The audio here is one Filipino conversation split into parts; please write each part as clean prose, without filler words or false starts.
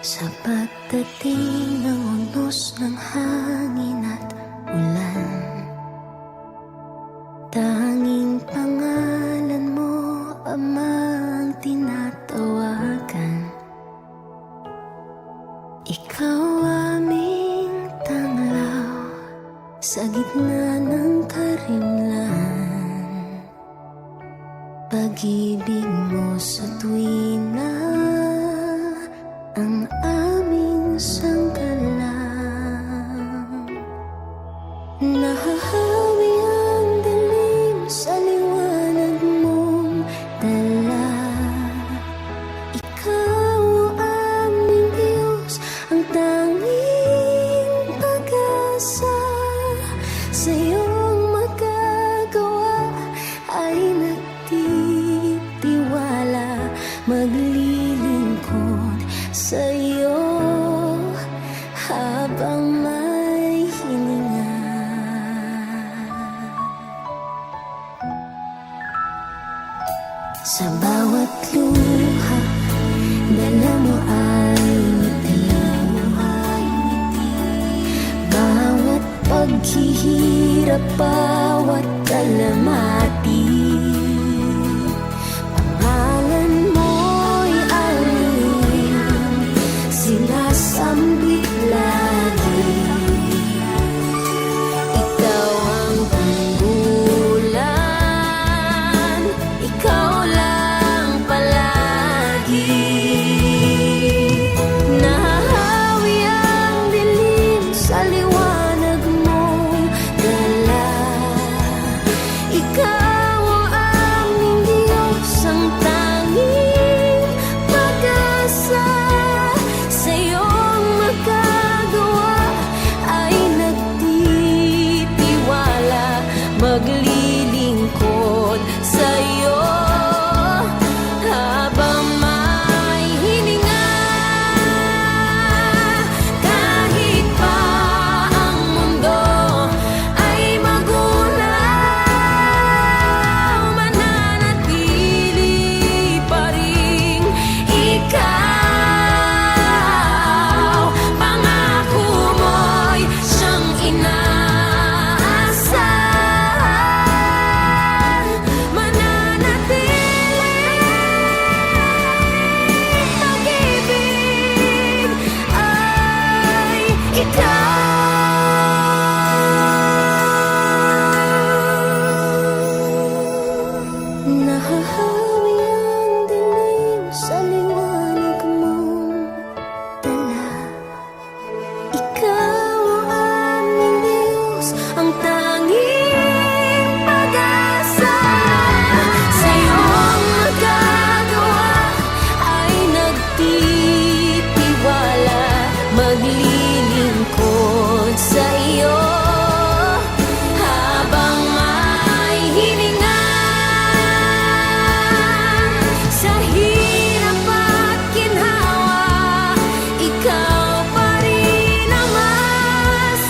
Sa pagdating ng unos ng hangin at ulan, tanging pangalan mo, Ama, ang tinatawagan. Ikaw aming tanglaw sa gitna ng karimlan. Pag-ibig mo sa tuwina ang aming sangkalang. Nahahawi ang dilim sa liwanag mong dala. Ikaw ang aming Diyos, ang tanging pag-asa. Sa iyong magagawa ay nagtitiwala, maglilingkod sa iyo habang may hininga. Sa bawat luha, dala mo ay ngiti. Bawat paghihirap, bawat kalamati, pangalan mo'y alin, sinasambit lagi. Ikaw ang tunggulan, ikaw lang palagi. Nahahawi ang dilim sa liwanag mong dala. Ikaw ang aming Diyos, ang tanging pag-asa. Sa iyong magagawa ay nagtitiwala, maglilingkod sa iyo habang may hininga. Kahit pa ang mundo ay magunaw, mananatili pa rin ikaw. Pangako mo'y siyang inaasahan, mananatili. Pag-ibig ay ikaw. Nahahawi ang dilim sa liwanag mong dala. Ikaw ang aming Diyos, ang tanging pag-asa. Sa iyong magagawa ay nagtitiwala, maglilingkod sa iyo habang may hininga. Sa hirap at ginhawa, ikaw pa rin Ama.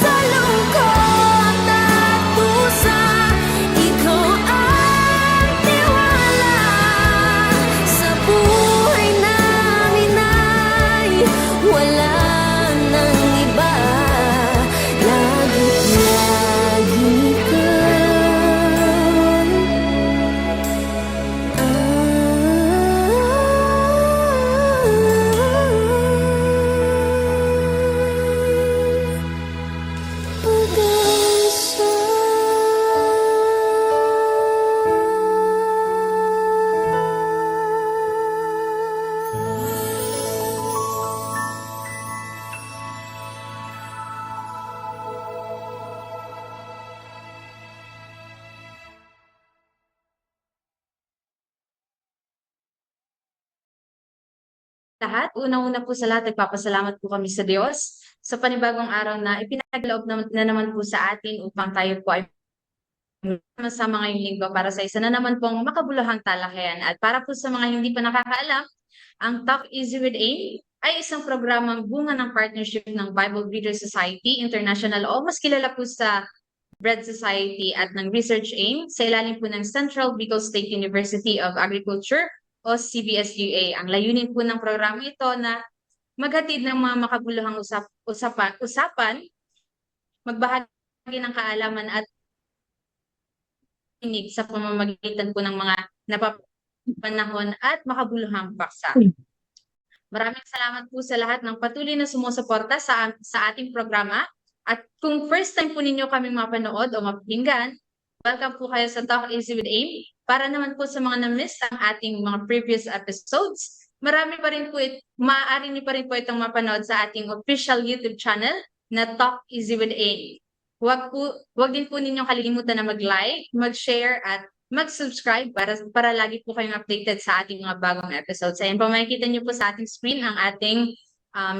Sa lungkot at pusa, ikaw ang tiwala. Sa buhay namin ay wala nang iba, lagit lagi ka. Pag-asa. Lahat, unang-una po sa lahat, nagpapasalamat po kami sa Diyos sa panibagong araw na ipinagloob na naman po sa atin upang tayo po ay sama ngayong linggo para sa isa na naman pong makabuluhang talakayan. At para po sa mga hindi pa nakakaalam, ang Talk Easy with AIM ay isang programang bunga ng partnership ng Bible Reader Society International o mas kilala po sa Bread Society at ng Research AIM sa ilalim po ng Central Bicol State University of Agriculture o CBSUA. Ang layunin po ng programa ito na maghatid ng mga makabuluhang usapan, magbahagi ng kaalaman at tinig sa pamamagitan po ng mga napapanahon at makabuluhang paksa. Maraming salamat po sa lahat ng patuloy na sumusuporta sa ating programa. At kung first time po ninyo kaming mapanood o mapakinggan, welcome po kayo sa Talk Easy with Aim. Para naman po sa mga na-miss ang ating mga previous episodes, maaari niyo pa rin po itong mapanood sa ating official YouTube channel na Talk Easy with Aim. Huwag din po ninyong kalilimutan na mag-like, mag-share at mag-subscribe para lagi po kayong updated sa ating mga bagong episodes. Ayan po, makikita niyo po sa ating screen ang ating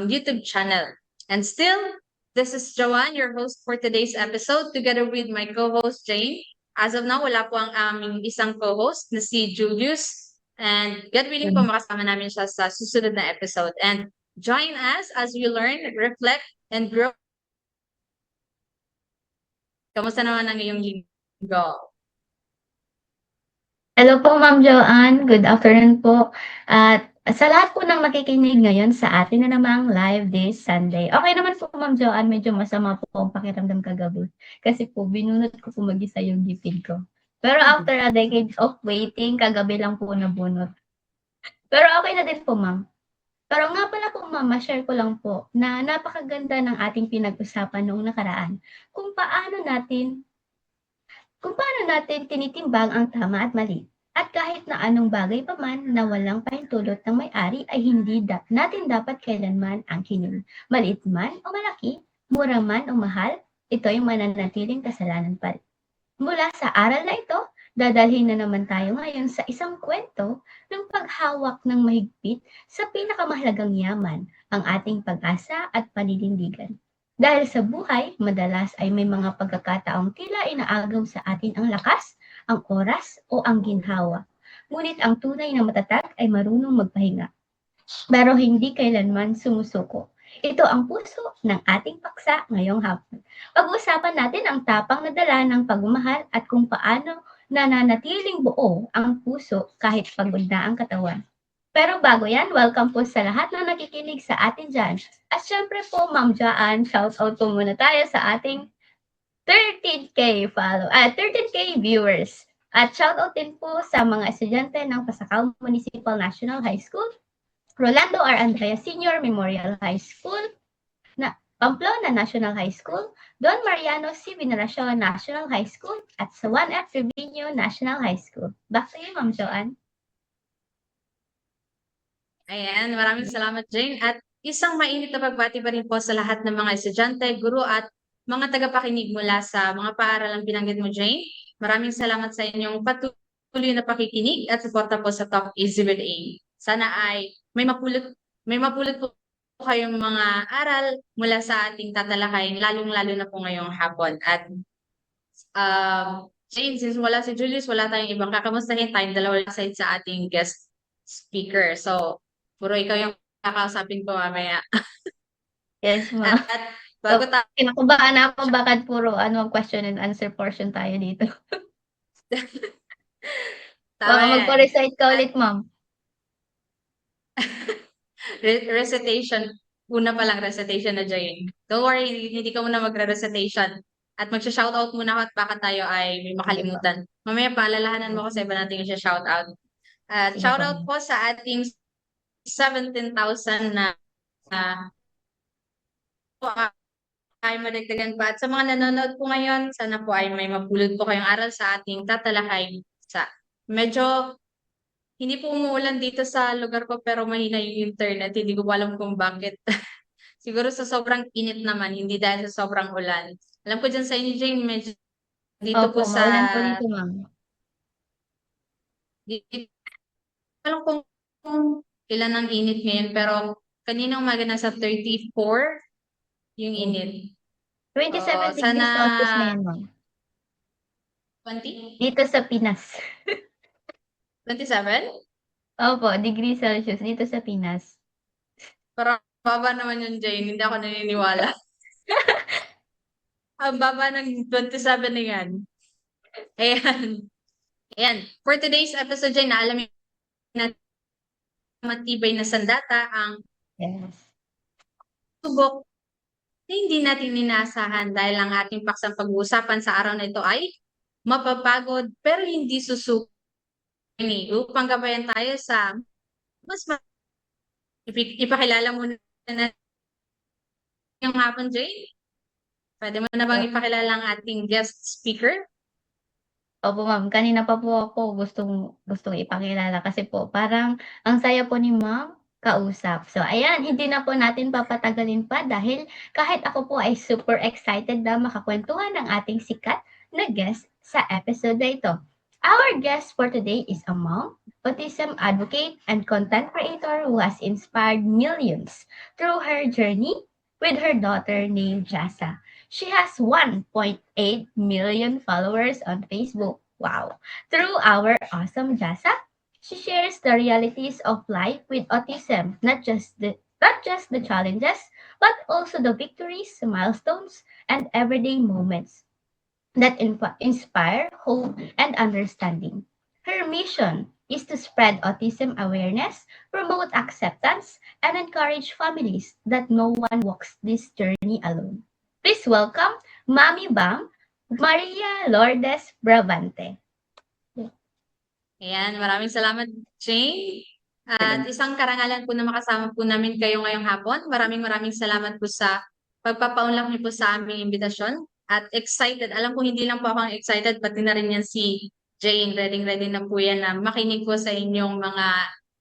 YouTube channel. And still, this is Joanne, your host for today's episode, together with my co-host Jane. As of now, wala po ang aming isang co-host na si Julius. And God willing po, makasama namin siya sa susunod na episode. And join us as we learn, reflect, and grow. Kamusta naman ang iyong linggo? Hello po, Ma'am Joanne. Good afternoon po. At sa lahat po ng makikinig ngayon sa atin na namang live this Sunday. Okay naman po, Ma'am Joanne, medyo masama po ang pakiramdam kagabi. Kasi po, binunot ko po mag-isa yung gipid ko. Pero after a decade of waiting, kagabi lang po nabunot. Pero okay na din po, Ma'am. Pero nga pala po, Ma'am, share ko lang po na napakaganda ng ating pinag-usapan noong nakaraan kung paano natin tinitimbang ang tama at mali. At kahit na anong bagay pa man na walang pahintulot ng may-ari ay hindi natin dapat kailanman ang angkinin. Maliit man o malaki, mura man o mahal, ito ay mananatiling kasalanan pa rin. Mula sa aral na ito, dadalhin na naman tayo ngayon sa isang kwento ng paghawak ng mahigpit sa pinakamahalagang yaman, ang ating pag-asa at paninindigan. Dahil sa buhay, madalas ay may mga pagkakataong tila inaagaw sa atin ang lakas, ang oras o ang ginhawa. Ngunit ang tunay na matatag ay marunong magpahinga. Pero hindi kailanman sumusuko. Ito ang puso ng ating paksa ngayong hapon. Pag-uusapan natin ang tapang na dala ng pagmamahal at kung paano nananatiling buo ang puso kahit pagod na ang katawan. Pero bago yan, welcome po sa lahat na nakikinig sa atin dyan. At syempre po, Ma'am Joanne, shout out po muna tayo sa ating 13K viewers. At shout out din po sa mga estudyante ng Pasacao Municipal National High School, Rolando R. Andrea Senior Memorial High School, Pamplona National High School, Don Mariano C. Veneracion National High School, at sa 1F Trevino National High School. Back to you, Ma'am Joanne. Ayan, maraming salamat, Jane. At isang mainit na pagbati pa rin po sa lahat ng mga estudyante, guro at mga tagapakinig mula sa mga paaralang binanggit mo, Jane. Maraming salamat sa inyong patuloy na pakikinig at suporta po sa Talk Easy with Aim. Sana ay may mapulot po kayong mga aral mula sa ating tatalakayin, lalong-lalo na po ngayong hapon. At Jane, since wala si Julius, wala tayong ibang kakamustahin, tayong dalawa side sa ating guest speaker. So, puro ikaw yung kakausapin ko mamaya. Yes, Ma'am. At bago tayo, Kinakabahan na ako bakit puro question and answer portion tayo dito. tama Baka yan. magpa-recite ka ulit, Ma'am. Recitation. Una pa lang recitation na Jane. Don't worry, hindi ka muna magre-recitation. At magsha-shoutout muna ako at baka tayo ay may makalimutan. Mamaya paalalahanan mo ko sa iba natin yung shoutout. At Sige shoutout po. po sa ating 17,000 na ay madagdagan pa. At sa mga nanonood po ngayon, sana po ay may mapulot po kayong aral sa ating tatalakay. Medyo hindi po umuulan dito sa lugar ko pero mahina yung internet. Hindi ko alam kung bakit. Siguro sa sobrang init naman, hindi dahil sa sobrang ulan. Alam ko dyan sa inyo, Jane, medyo dito po Opo, sa... maulan po dito, Ma'am. Alam kung ilan ang init ngayon, pero kaninang umaga nasa 34 yung init. 27 degrees Sana Celsius na yan, Ma'am. 20? Dito sa Pinas. 27? Opo, degree Celsius dito sa Pinas. Parang baba naman yun, Jane. Hindi ako naniniwala. Ang baba ng 27 na yan. Ayan. Ayan. For today's episode, Jane, naalamin natin matibay na sandata ang Yes. subok na hindi natin inaasahan dahil ang ating paksang pag-uusapan sa araw na ito ay mapapagod pero hindi susuko upang gabayan tayo sa mas ipakilala muna na yung hapon, Jane. Pwede mo na bang ipakilala ang ating guest speaker? Opo, ma'am. Kanina pa po ako gustong ipakilala kasi po parang ang saya po ni ma'am kausap. So ayan, hindi na po natin papatagalin pa dahil kahit ako po ay super excited na makakwentuhan ng ating sikat na guest sa episode na ito. Our guest for today is a mom, autism advocate, and content creator who has inspired millions through her journey with her daughter named Jasa. She has 1.8 million followers on Facebook. Wow. Through our awesome Jasa, she shares the realities of life with autism, not just the challenges, but also the victories, milestones, and everyday moments that inspire hope and understanding. Her mission is to spread autism awareness, promote acceptance, and encourage families that no one walks this journey alone. Please welcome Mami Bam, Maria Lourdes Bravante. Ayan, maraming salamat, Jane. At isang karangalan po na makasama po namin kayo ngayong hapon. Maraming salamat po sa pagpapaunlak niyo po sa aming imbitasyon. At excited, alam ko hindi lang po ako ang excited, pati na rin yan si Jane. Ready na po yan na makinig po sa inyong mga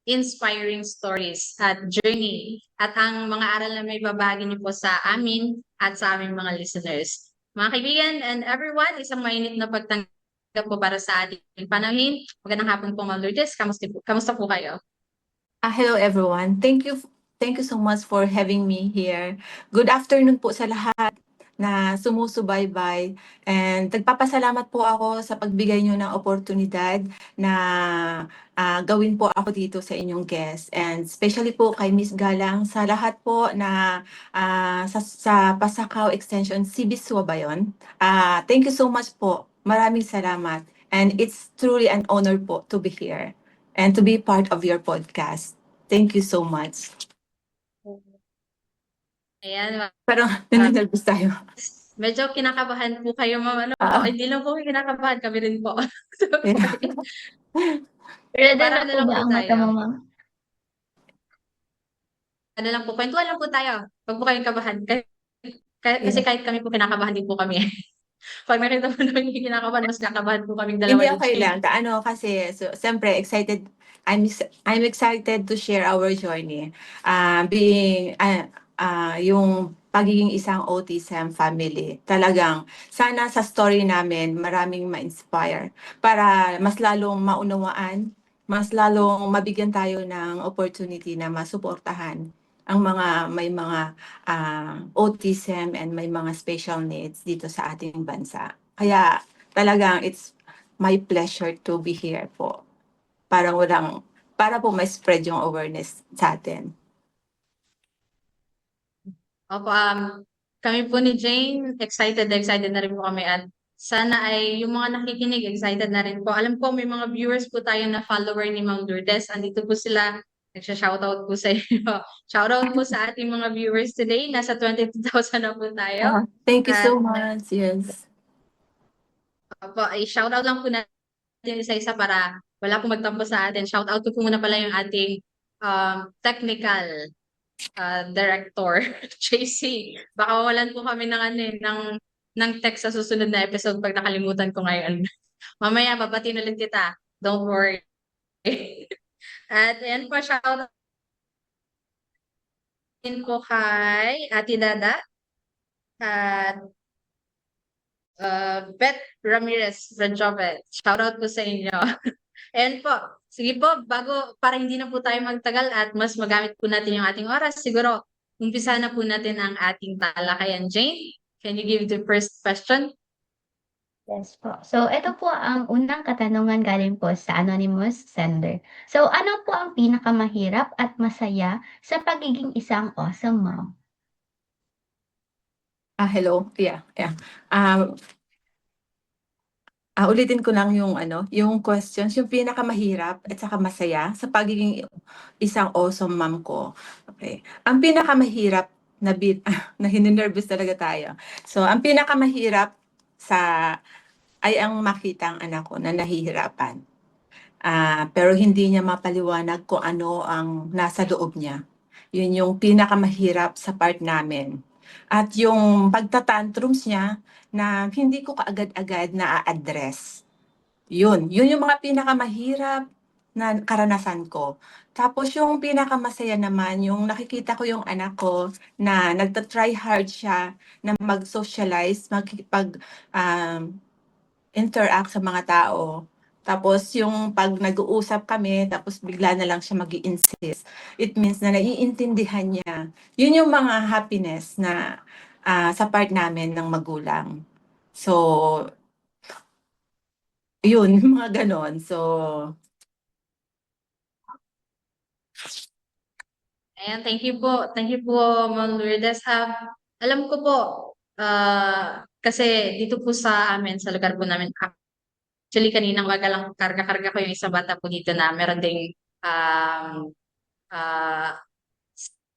inspiring stories at journey at ang mga aral na may babahagi niyo po sa amin at sa aming mga listeners. Mga kaibigan and everyone, isang mainit na pagtanggap po para sa ating panauhin. Magandang hapon po, Ma'am Lourdes. Kamusta po kayo? Hello everyone. Thank you so much for having me here. Good afternoon po sa lahat na sumusubaybay. And nagpapasalamat po ako sa pagbigay niyo ng oportunidad na gawin po ako dito sa inyong guest. And especially po kay Miss Galang, sa lahat po na sa Pasakaw Extension, Sibiswa ba yun? Thank you so much po. Maraming salamat. And it's truly an honor po to be here and to be part of your podcast. Thank you so much. Ayan, Parang nananalbis tayo. medyo kinakabahan po kayo, Ma'am. Hindi lang po kayo kinakabahan, kami rin po. Ready Para na ano po lang ba po ang mata tayo? mo, ma'am? Ano lang po, kwentuhan lang po tayo. Huwag po kayong kabahan. Kasi kahit kami po kinakabahan din po kami. Pag nakita po namin yung kinakabahan, mas kinakabahan po kaming dalawa. Hindi okay lang. Kasi, siyempre, excited. I'm excited to share our journey. Yung pagiging isang autism family. Talagang, sana sa story namin, maraming ma-inspire. Para mas lalong maunawaan, mas lalong mabigyan tayo ng opportunity na masuportahan ang may mga autism and may mga special needs dito sa ating bansa. Kaya talagang it's my pleasure to be here po. Para po ma-spread yung awareness sa atin. Opo, kami po ni Jane, excited na rin po kami at sana ay yung mga nakikinig, excited na rin po. Alam ko may mga viewers po tayo na follower ni Ma'am Lourdes. Andito po sila, nagsha-shoutout po sa inyo. Shoutout po sa ating mga viewers today. Nasa 22,000 na po tayo. Thank you so much. Yes. Opo, ay shoutout lang po natin isa-isa para wala pong magtampo sa atin. Shoutout ko po muna pala yung ating technical director, JC. Baka walan po kami ng text sa susunod na episode pag nakalimutan ko ngayon. Mamaya, babatiin ulit kita. Don't worry. At ayan po, shoutout din po kay Ate Dada at Beth Ramirez Ranjovet. Shoutout po sa inyo. Ayan po. Sige po, para hindi na po tayo magtagal at mas magamit po natin yung ating oras, siguro, umpisa na po natin ang ating talakayan. Jane, can you give the first question? Yes po. So, ito po ang unang katanungan galing po sa anonymous sender. So, ano po ang pinakamahirap at masaya sa pagiging isang awesome mom? Hello. Yeah. Ulitin ko lang yung questions, yung pinakamahirap at saka masaya sa pagiging isang awesome mom ko. Okay. Ang pinakamahirap nahinervous talaga tayo. So, ang pinakamahirap ay ang makita ang anak ko na nahihirapan. Pero hindi niya mapaliwanag kung ano ang nasa loob niya. Yun yung pinakamahirap sa part namin. At yung pagtatantrums niya na hindi ko kaagad-agad na-address. Yun yung mga pinakamahirap na karanasan ko. Tapos yung pinakamasaya naman, yung nakikita ko yung anak ko na nagta-try hard siya na mag-socialize, interact sa mga tao. Tapos yung pag nag-uusap kami, tapos bigla na lang siya mag-i-insist. It means na naiintindihan niya. Yun yung mga happiness na sa part namin ng magulang. So, yun, mga ganon. So, Ayan, thank you po. Thank you po, Ma'am Lourdes. Alam ko po, kasi dito po sa amin, sa lugar po namin, actually kaninang umaga lang karga-karga ko yung isang bata po dito na meron ding um, ah,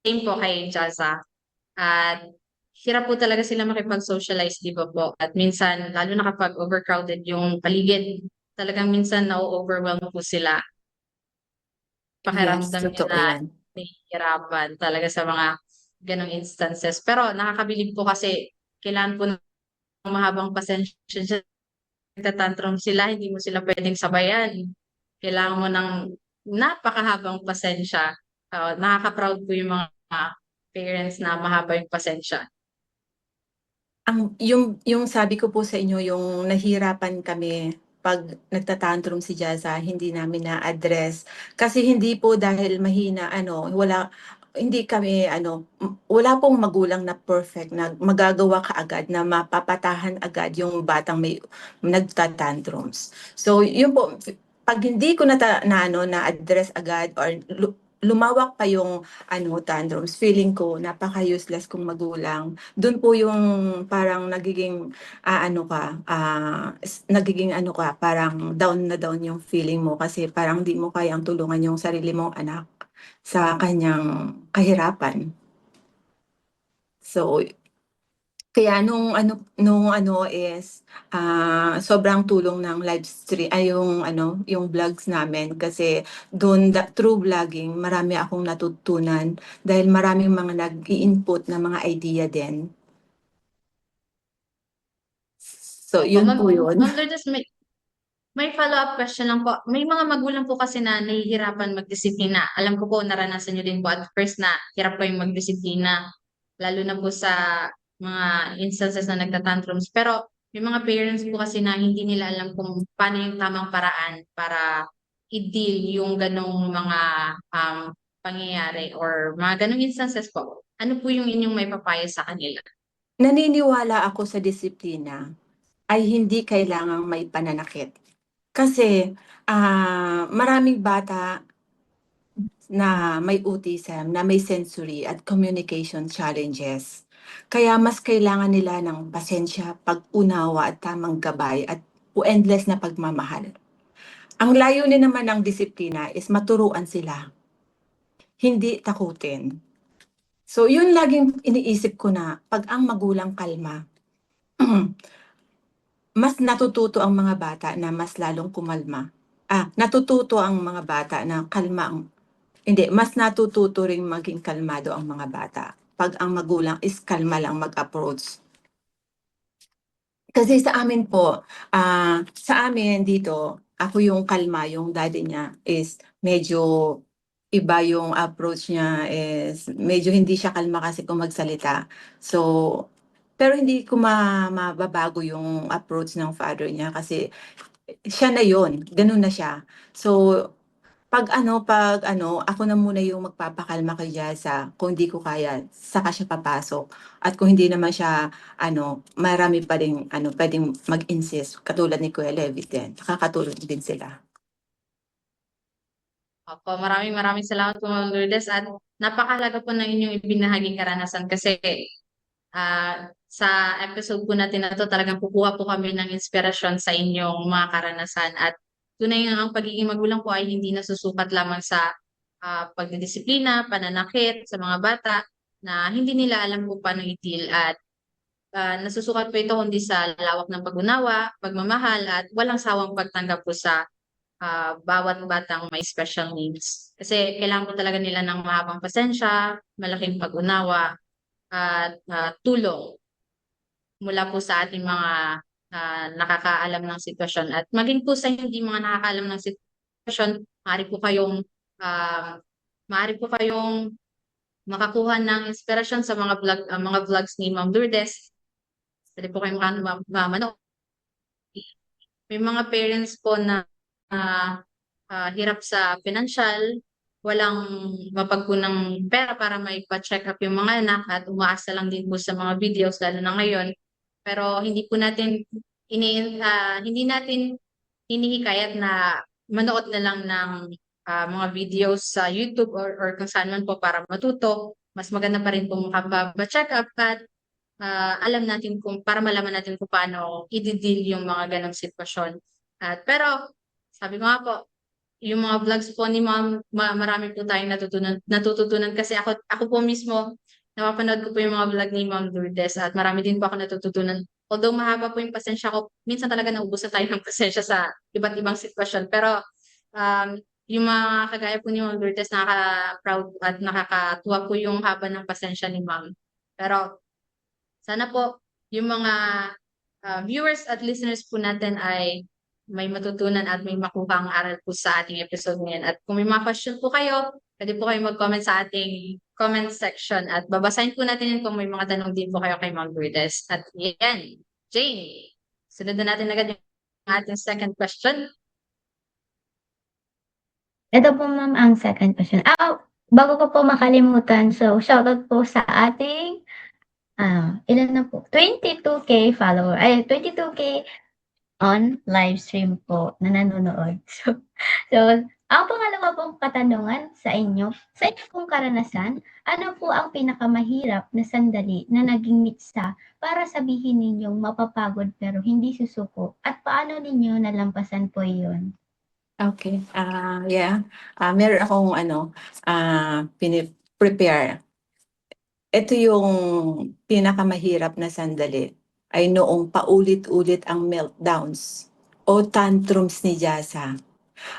same po kay Jaza. At hirap po talaga sila makipag-socialize, di ba po? At minsan, lalo na kapag overcrowded yung paligid, talagang minsan na-overwhelm po sila. yes, Pakiramdam totoo nila yan. nahihirapan talaga sa mga ganong instances. Pero nakakabilib po kasi kailangan po ng mahabang pasensya dyan. Nagtatantrum sila, hindi mo sila pwedeng sabayan. Kailangan mo ng napakahabang pasensya. Nakaka-proud po yung mga parents na mahaba yung pasensya. Yung sabi ko po sa inyo, yung nahirapan kami pag nagtatantrum si Jaza, hindi namin na-address. Kasi hindi po dahil mahina, hindi kami, wala pong magulang na perfect na magagawa kaagad na mapapatahan agad yung batang may nagtatantrums. So, yun po, pag hindi ko na-address agad or lumawak pa yung tantrums, feeling ko napaka-useless kong magulang. Doon po yung parang nagiging parang down na down yung feeling mo kasi parang di mo kayang tulungan yung sarili mong anak sa kanyang kahirapan. So, kaya sobrang tulong ng live stream ay yung vlogs namin kasi doon through vlogging marami akong natutunan dahil maraming mga nag-i-input na mga idea din. So, Opo, yun po yun. Ma'am Lourdes, may follow-up question lang po. May mga magulang po kasi na nahihirapan magdisiplina. Alam ko po, naranasan nyo din po at first na hirap po yung magdisiplina, lalo na po sa mga instances na nagtatantrums. Pero may mga parents po kasi na hindi nila alam kung paano yung tamang paraan para i-deal yung ganong mga pangyayari or mga ganong instances po. Ano po yung inyong may papayo sa kanila? Naniniwala ako sa disiplina ay hindi kailangang may pananakit. Kasi maraming bata na may autism, na may sensory at communication challenges. Kaya mas kailangan nila ng pasensya, pag-unawa at tamang gabay at endless na pagmamahal. Ang layunin naman ng disiplina is maturuan sila, hindi takutin. So yun laging iniisip ko na pag ang magulang kalma, mas natututo ang mga bata na mas lalong kumalma. Natututo ang mga bata na hindi, mas natututo ring maging kalmado ang mga bata pag ang magulang is kalma lang mag-approach. Kasi sa amin po, sa amin dito, ako yung kalma, yung daddy niya is medyo iba yung approach niya is medyo hindi siya kalma kasi kung magsalita. So, pero hindi ko mababago yung approach ng father niya kasi siya na yon, ganun na siya. So, ako na muna yung magpapakalma kay Jaza, kung hindi ko kaya, saka siya papasok. At kung hindi naman siya, marami pa rin, pwedeng mag-insist, katulad ni Kuya Levitt din. Nakakatulong din sila. Opo, maraming salamat po, Ma'am Lourdes, at napakahalaga po ng inyong ibinahaging karanasan kasi sa episode po natin na to talagang kukuha po kami ng inspirasyon sa inyong mga karanasan at tunay nga ang pagiging magulang po ay hindi nasusukat lamang sa pagdidisiplina, pananakit sa mga bata, na hindi nila alam kung paano i-deal at nasusukat po ito kundi sa lawak ng pag-unawa, pagmamahal at walang sawang pagtanggap po sa bawat batang may special needs. Kasi kailangan po talaga nila ng mahabang pasensya, malaking pag-unawa at tulong mula po sa ating mga nakakaalam ng sitwasyon. At maging po sa hindi mga nakakaalam ng sitwasyon, ah, maaari po kayong makakuha ng inspirasyon sa mga vlogs ni Ma'am Lourdes. Pwede po kayong manood. May mga parents po na hirap sa financial, walang mapagkunang pera para maipa-check up yung mga anak at umaasa lang din po sa mga videos lalo na ngayon. Pero hindi natin hinihikayat na manood na lang ng mga videos sa YouTube or kung saan man po para matuto. Mas maganda pa rin po makapag-check up at alam natin para malaman natin kung paano i-deal yung mga ganong sitwasyon. Pero sabi ko nga po, yung mga vlogs po ni Ma'am, marami po tayong natututunan kasi ako po mismo, napapanood ko po yung mga vlog ni Ma'am Lourdes at marami din po ako natututunan. Although mahaba po yung pasensya ko, minsan talaga nauubos na tayo ng pasensya sa iba't ibang sitwasyon. Pero um, yung mga kagaya po ni Ma'am Lourdes, nakaka-proud at nakakatuwa po yung haba ng pasensya ni Ma'am. Pero sana po yung mga viewers at listeners po natin ay may matutunan at may makuha ang aral po sa ating episode ngayon. At kung may mga question po kayo, pwede po kayo mag-comment sa ating comment section at babasahin po natin yun kung may mga tanong din po kayo kay Ma'am Lourdes. At yan, Jane, sunod na natin agad yung ating second question. Ito po ma'am ang second question. Bago ko po makalimutan, so shoutout po sa ating ilan na po? 22K follower. 22K on live stream po na nanonood. So, ang pangalawa pong katanungan sa inyong pong karanasan, ano po ang pinakamahirap na sandali na naging mitsa para sabihin ninyong mapapagod pero hindi susuko at paano ninyo nalampasan po iyon? Okay. Yeah. Meron akong prepare. Ito yung pinakamahirap na sandali ay noong paulit-ulit ang meltdowns o tantrums ni Jasa.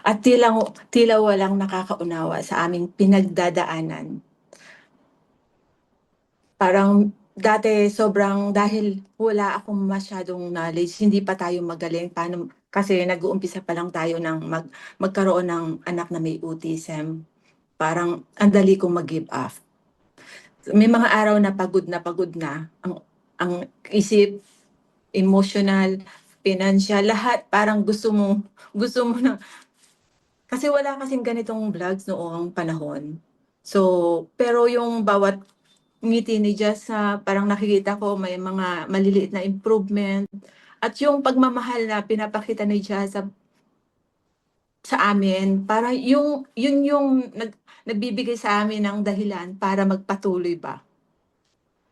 At tila walang nakakaunawa sa aming pinagdadaanan. Parang dati dahil wala akong masyadong knowledge, hindi pa tayo magaling kasi nag-uumpisa pa lang tayo ng magkaroon ng anak na may autism. Parang ang dali kong mag-give up. May mga araw na pagod na ang isip, emotional, financial, lahat parang gusto mo na kasi wala kasing ganitong vlogs noong panahon. So, pero yung bawat ngiti ni Jess parang nakikita ko may mga maliliit na improvement at yung pagmamahal na pinapakita ni Jess sa amin, para yun yung nagbibigay sa amin ng dahilan para magpatuloy ba.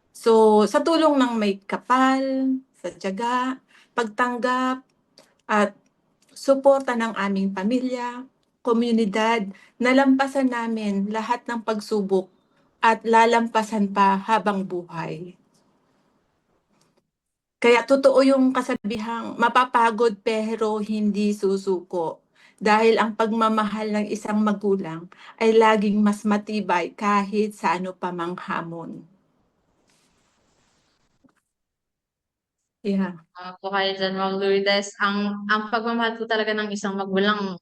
So, sa tulong ng may kapal, sa tiyaga, pagtanggap, at suporta ng aming pamilya, komunidad, nalampasan namin lahat ng pagsubok at lalampasan pa habang buhay. Kaya totoo yung kasabihang mapapagod pero hindi susuko. Dahil ang pagmamahal ng isang magulang ay laging mas matibay kahit sa ano pa mang hamon. Yeah. Po kayo dyan, Ma'am Lourdes. Ang pagmamahal po talaga ng isang magulang,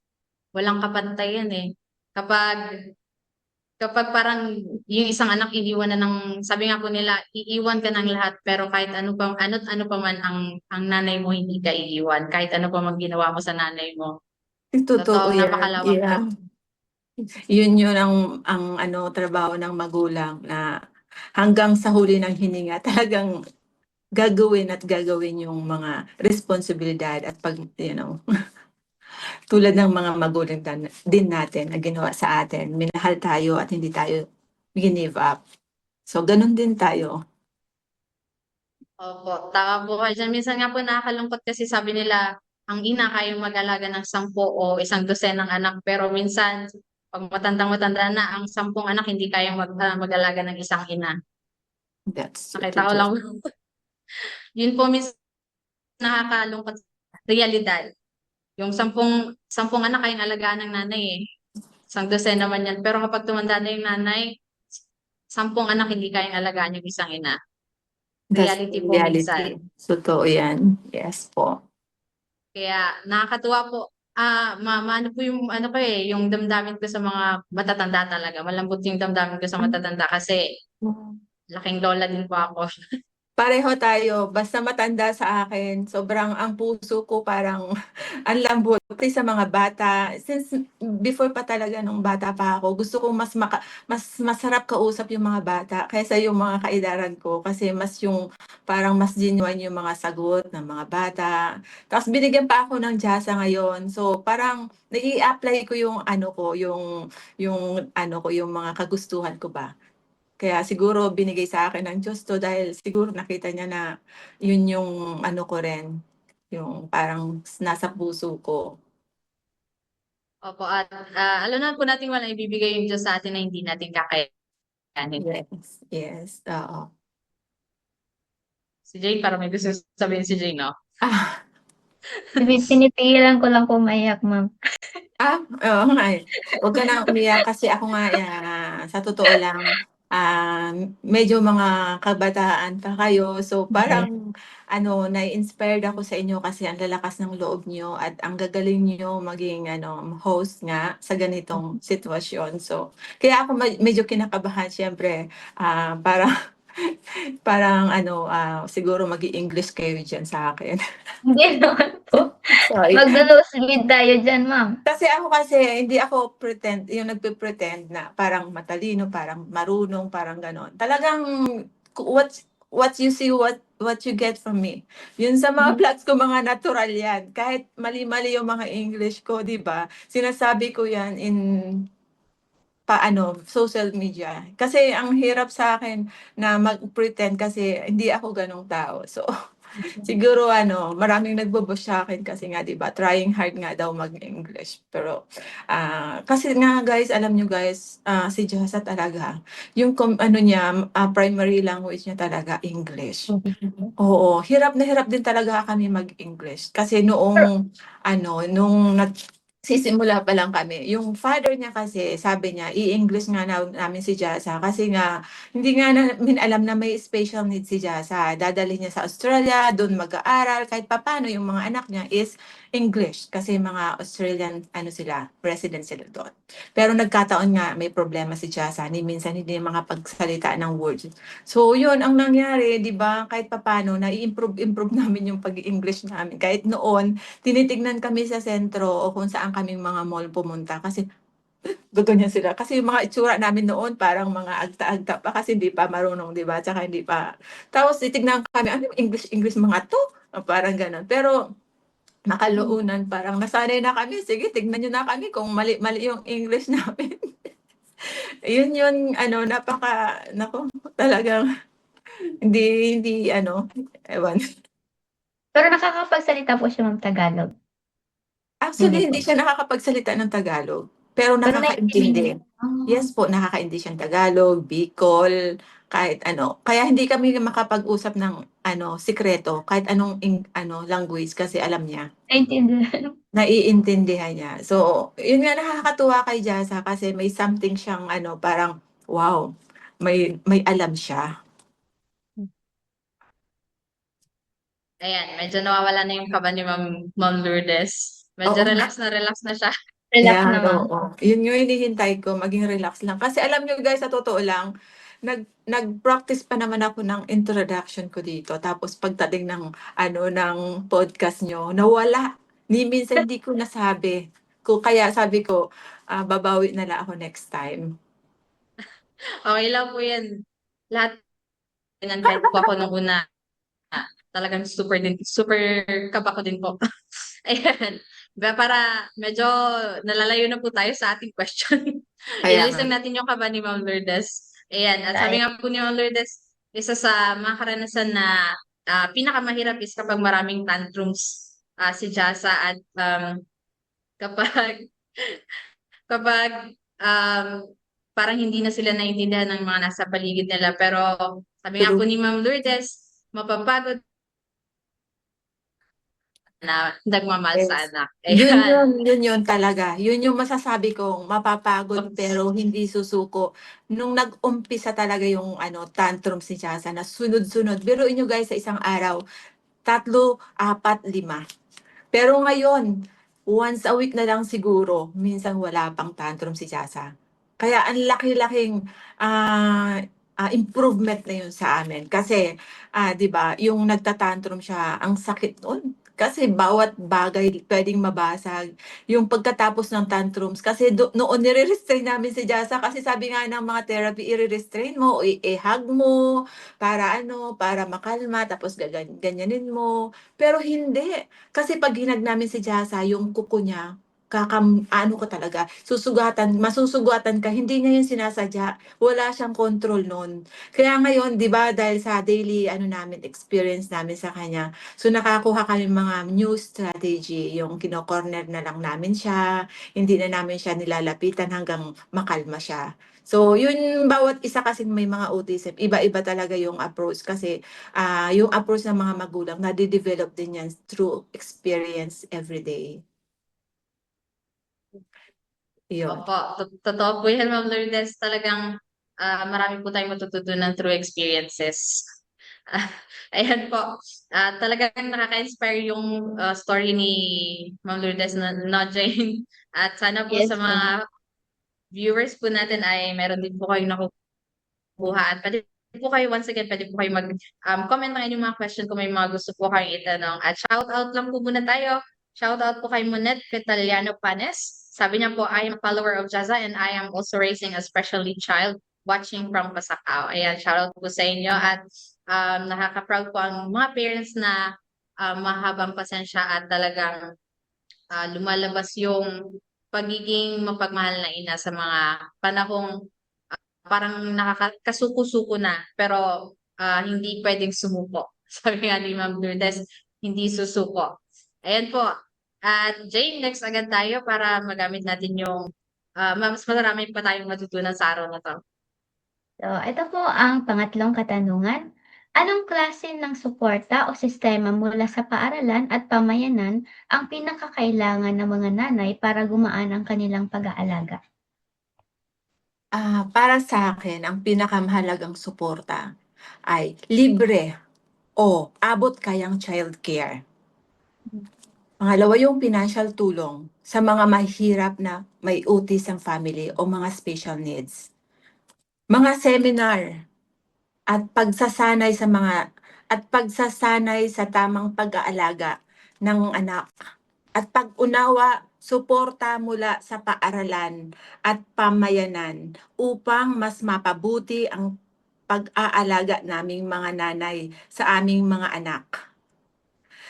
walang kapantayan eh. Kapag parang yung isang anak iniwan na sabi nga po nila, iiwan ka ng lahat, pero kahit ano pa man ang nanay mo, hindi ka iiwan. Kahit ano pa man ginawa mo sa nanay mo. Totoo Totoong yan. napakalawak Yeah. po. Yun ang trabaho ng magulang na hanggang sa huli ng hininga talagang gagawin yung mga responsibilidad at tulad ng mga magulang din natin na ginawa sa atin. Minahal tayo at hindi tayo give up. So, ganun din tayo. Opo, tama po kayo dyan. Minsan nga po nakakalungkot kasi sabi nila, ang ina kayang mag-alaga ng 10 o 100 anak. Pero minsan, pag matandang-matanda na, ang 10 anak hindi kayang mag-alaga ng isang ina. That's true, Nakita ko teacher. lang. Yun po minsan nakakalungkot realidad. Yung sampung anak kayong alagaan ng nanay eh. Isang dosen naman yan. Pero kapag tumanda na yung nanay, 10 anak hindi kayang alagaan yung isang ina. That's Reality the po minsan. reality. Totoo yan. Yes po. Kaya nakakatuwa po. Ano po yung ano ko eh, yung damdamin ko sa mga matatanda talaga. Malambot yung damdamin ko sa matatanda kasi laking lola din po ako. Pareho tayo, basta matanda sa akin, sobrang ang puso ko parang ang lambot pati sa mga bata. Since before pa talaga nung bata pa ako, gusto ko mas masarap kausap yung mga bata kaysa yung mga kaedaran ko kasi mas yung parang mas genuine yung mga sagot ng mga bata. Tapos binigyan pa ako ng jasa ngayon. So parang nai-apply ko yung ano ko, yung ano ko, yung mga kagustuhan ko ba. Kaya siguro binigay sa akin ng Diyos 'to dahil siguro nakita niya na yun yung ano ko rin, yung parang nasa puso ko. Opo, at alam naman po natin walang ibibigay yung Diyos sa atin na hindi natin kakayanin. Yes, yes, oo. Si Jane, parang may gusto sabihin si Jane, no? Ah, Pinipigilan ko lang po maiyak, ma'am. oo nga eh. Huwag ka na umiyak kasi ako nga, sa totoo lang, medyo mga kabataan pa kayo. So Yes. parang ano, nai-inspired ako sa inyo kasi ang lalakas ng loob niyo at ang gagaling niyo maging ano, host nga sa ganitong sitwasyon. So kaya ako medyo kinakabahan siyempre, parang parang ano, siguro mag-i-English kayo diyan sa akin. Hindi naman po. Sorry. Magno-nosebleed tayo diyan, ma'am. Kasi hindi ako yung nagpe-pretend na parang matalino, parang marunong, parang gano'n. Talagang what you see, what you get from me. Yun sa mga vlogs ko, mga natural yan. Kahit mali-mali yung mga English ko, 'di ba? Sinasabi ko yan in social media. Kasi ang hirap sa akin na mag-pretend kasi hindi ako gano'ng tao. So siguro ano, maraming nagbo-bash sa'kin kasi nga 'di ba, trying hard nga daw mag-English. Pero, kasi nga guys, alam niyo guys, si Jasa talaga yung ano niya, primary language niya talaga English. Oo, hirap na hirap din talaga kami mag-English. Kasi Pero noong ano, nung nagsisimula pa lang kami, yung father niya kasi sabi niya i-English nga namin si Jasa kasi nga hindi nga namin alam na may special needs si Jasa. Dadalhin niya sa Australia, doon mag-aaral, kahit papaano yung mga anak niya is English kasi mga Australian ano sila, resident sila doon. Pero nagkataon nga may problema si Jasa, ni minsan hindi makapagsalita ng words. So yun ang nangyari, 'di ba, kahit papaano nai-improve namin yung pag-i-English namin. Kahit noon tinitignan kami sa sentro o kung saan kaming mga mall pumunta kasi gaganyan sila. Kasi yung mga itsura namin noon parang mga agta-agta pa kasi hindi pa marunong, 'di ba? Tsaka hindi pa tapos titignan kami, "Ano yung English mga 'to?" Parang gano'n. Pero nakalaunan parang nasanay na kami, "Sige tignan niyo na kami kung mali-mali yung English namin." Yun yung ano, naku, talagang hindi hindi ano, ewan. pero nakakapagsalita po siya, ma'am, Tagalog? Hindi Actually, po. hindi siya nakakapagsalita ng Tagalog, pero Pero naiintindihan niyo? nakakaintindi. Yes po, nakakaintindi siyang Tagalog, Bicol, kahit ano. Kaya hindi kami makapag-usap ng ano, sikreto, kahit anong language kasi alam niya, Naintindihan. naiintindihan niya. So, yun nga nakakatuwa kay Jasa kasi may something siyang ano, parang wow, may alam siya. Ayan, medyo nawawala na yung kaba ni Ma'am Lourdes. Medyo Oo nga. relax na siya. Relax na, Yan, ma'am. oo. Yun yung hinihintay ko, maging relax lang. Kasi alam niyo guys, sa totoo lang, nag-practice pa naman ako ng introduction ko dito. Tapos pagdating ng ano ng podcast niyo, nawala. Ni minsan hindi ko nasabi. Kaya sabi ko, babawi na lang ako next time. Okay lang po yan. Lahat yan kahit po ako nung una, talagang super kaba ko din po. Ayan. Para medyo nalalayo na po tayo sa ating question. Kaya nga. I-listen natin yung kaba ni Ma'am Lourdes. Ayan. At Tayo. sabi nga po ni Ma'am Lourdes, isa sa mga karanasan na pinakamahirap is kapag maraming tantrums si Jasa at kapag kapag parang hindi na sila naintindihan ng mga nasa paligid nila. Pero Sabi nga po ni Ma'am Lourdes, mapapagod na nagmamahal sa Yes. anak. Yun Ayan. yun talaga. Yun yung masasabi kong mapapagod pero hindi susuko. Nung nag-umpisa talaga yung tantrums ni Chasa na sunod-sunod. Biruin nyo guys sa isang araw, 3, 4, 5. Pero ngayon, once a week na lang siguro, minsan wala pang tantrum si Chasa. Kaya ang laki-laking improvement na yun sa amin. Kasi, 'di ba, yung nagtatantrum siya, ang sakit nun. Kasi bawat bagay pwedeng mabasag. Yung pagkatapos ng tantrums, kasi noon nire-restrain namin si Jasa kasi sabi nga ng mga therapy, i-restrain mo, i-hug mo, para para makalma, tapos ganyanin mo. Pero hindi. Kasi pag hinag namin si Jasa, yung kuko niya, ano ko talaga, masusugatan ka, hindi niya yun sinasadya, wala siyang control nun. Kaya ngayon, di ba, dahil sa daily experience namin sa kanya, so nakakuha kami mga new strategy, yung kino-corner na lang namin siya, hindi na namin siya nilalapitan hanggang makalma siya. So, yun, bawat isa kasing may mga autism, iba-iba talaga yung approach kasi yung approach ng mga magulang, nade-develop din yan through experience every day. Yun. Opo, totoo po yan, Ma'am Lourdes. Talagang marami po tayong matututunan through experiences. Ah, Ayan po. Talagang nakaka-inspire yung story ni Ma'am Lourdes na Jane. At sana po Yes sa po. mga viewers po natin ay meron din po kayong nakukuha. At pwede po kayo, once again, pwede po kayo mag-comment ng inyong mga question kung may mga gusto po kayong itanong. At shout out lang po muna tayo. Shout out po kay Monet Petaliano Panes. Sabi niya po, I am a follower of Jaza and I am also raising a special need child watching from Pasacao. Ayan, shout out po sa inyo. At nakaka-proud po ang mga parents na mahabang pasensya at talagang lumalabas yung pagiging mapagmahal na ina sa mga panahong parang nakakasuko-suko na pero hindi pwedeng sumuko. Sabi nga ni Ma'am Lourdes, hindi susuko. Ayan po. At Jane, next agad tayo para magamit natin yung mas marami pa tayong matutunan sa araw na to. So, ito po ang pangatlong katanungan. Anong klase ng suporta o sistema mula sa paaralan at pamayanan ang pinakakailangan ng mga nanay para gumaan ang kanilang pag-aalaga? Para sa akin, ang pinakamahalagang suporta ay libre o abot kayang childcare. Pangalawa, yung financial tulong sa mga mahirap na may autism family o mga special needs. Mga seminar at pagsasanay sa tamang pag-aalaga ng anak at pag-unawa, suporta mula sa paaralan at pamayanan upang mas mapabuti ang pag-aalaga naming mga nanay sa aming mga anak.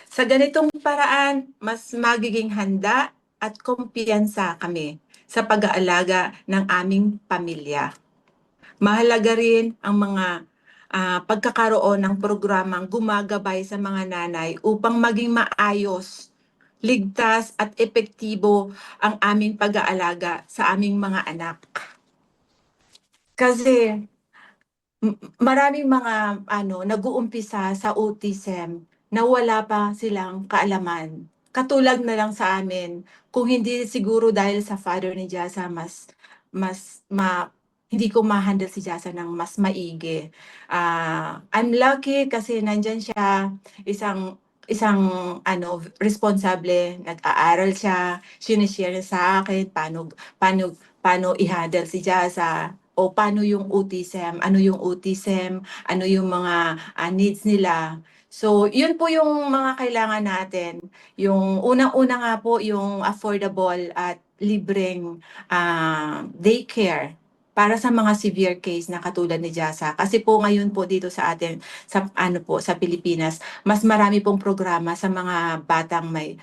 Sa ganitong paraan, mas magiging handa at kumpiyansa kami sa pag-aalaga ng aming pamilya. Mahalaga rin ang mga pagkakaroon ng programang gumagabay sa mga nanay upang maging maayos, ligtas at epektibo ang aming pag-aalaga sa aming mga anak. Kasi maraming mga nag-uumpisa sa autism na wala pa silang kaalaman. Katulad na lang sa amin, kung hindi siguro dahil sa father ni Jasa, mas hindi ko ma-handle si Jasa ng mas maigi. I'm lucky kasi nandyan siya, isang responsable, nag-aaral siya, sinishare niya sa akin paano i-handle si Jasa, o paano yung autism, ano yung mga needs nila. So, yun po yung mga kailangan natin. Yung unang-una nga po, yung affordable at libreng daycare para sa mga severe case na katulad ni Jasa. Kasi po ngayon po dito sa atin, sa Pilipinas, mas marami pong programa sa mga batang may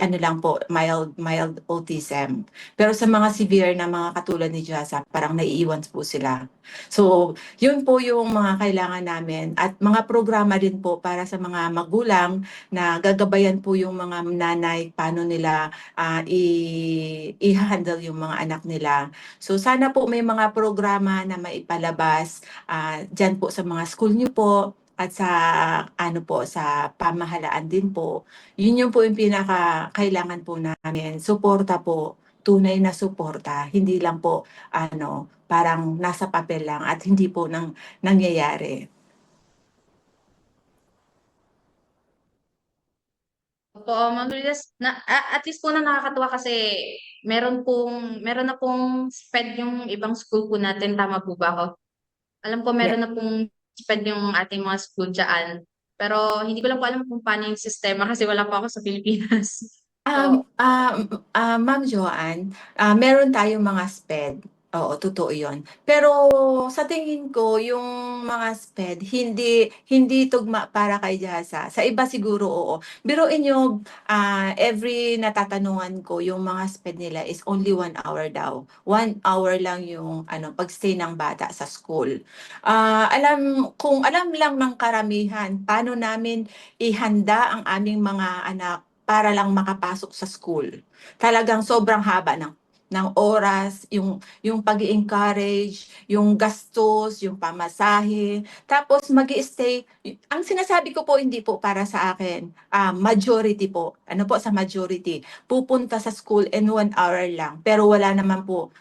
ano lang po, mild autism. Pero sa mga severe na mga katulad ni Jasa, parang naiiwan po sila. So, yun po yung mga kailangan namin at mga programa din po para sa mga magulang na gagabayan po yung mga nanay paano nila i-handle yung mga anak nila. So, sana po may mga programa na maipalabas dyan po sa mga school niyo po at sa ano po sa pamahalaan din po. Yun yung po yung pinaka kailangan po namin. Suporta po, tunay na suporta, hindi lang po ano, parang nasa papel lang at hindi po nangyayari. Opo, Ma'am Lourdes, at least po na nakakatuwa kasi meron na pong SPED yung ibang school po natin, tama po ba ako? Alam ko Yeah. meron na pong SPED yung ating mga school dyan. Pero hindi ko lang po alam kung paano yung sistema kasi wala po ako sa Pilipinas. So, Ma'am Joanne, meron tayong mga SPED. Oo, totoo 'yon. Pero sa tingin ko yung mga SPED hindi tugma para kay Jasa. Sa iba siguro oo. Biruin niyo, every natatanungan ko yung mga SPED nila is only 1 hour daw. 1 hour lang yung ano, pag-stay ng bata sa school. Kung alam lang ng karamihan paano namin ihanda ang aming mga anak para lang makapasok sa school. Talagang sobrang haba ng oras, yung pag-encourage, yung gastos, yung pamasahe, tapos mag-stay. Ang sinasabi ko po hindi po para sa akin, majority po. Ano po sa majority? Pupunta sa school in 1 hour lang. Pero wala naman po.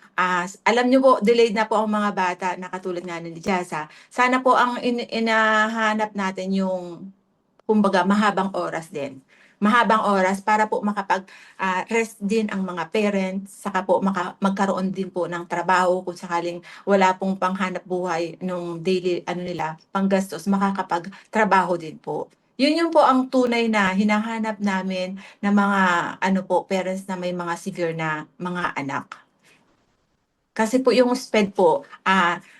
Alam niyo po, delayed na po ang mga bata na katulad nga ni Jasa. Sana po ang inahanap natin yung kumbaga mahabang oras din. Mahabang oras para po rest din ang mga parents, saka po magkaroon din po ng trabaho kung sakaling wala pong panghanap buhay nung daily ano nila, panggastos, makakapagtrabaho din po. Yun yung po ang tunay na hinahanap namin na mga ano po, parents na may mga severe na mga anak. Kasi po yung SPED po,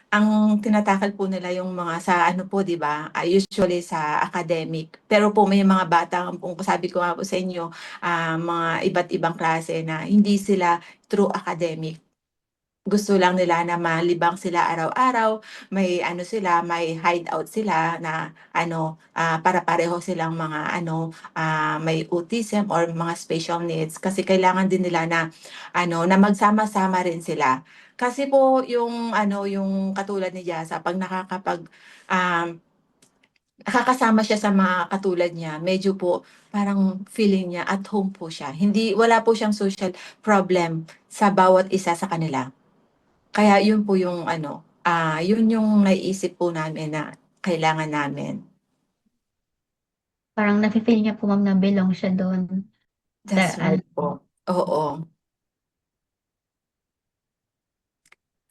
ang tinatakal po nila yung mga sa ano po, 'di ba? Usually sa academic. Pero po may mga bata, kung sabi ko nga po sa inyo, mga iba't ibang klase na hindi sila true academic. Gusto lang nila na malibang sila araw-araw, may hideout sila na ano, para pareho silang mga ano, may autism or mga special needs kasi kailangan din nila na ano, na magsama-sama rin sila. Kasi po yung ano, yung katulad ni Jasa 'pag um, nakakasama siya sa mga katulad niya, medyo po parang feeling niya at home po siya. Wala po siyang social problem sa bawat isa sa kanila. Kaya yun po yung ano, yun yung naiisip po namin na kailangan namin. Parang nafe-feel niya po ma'am na belong siya doon. That's right po. Oo.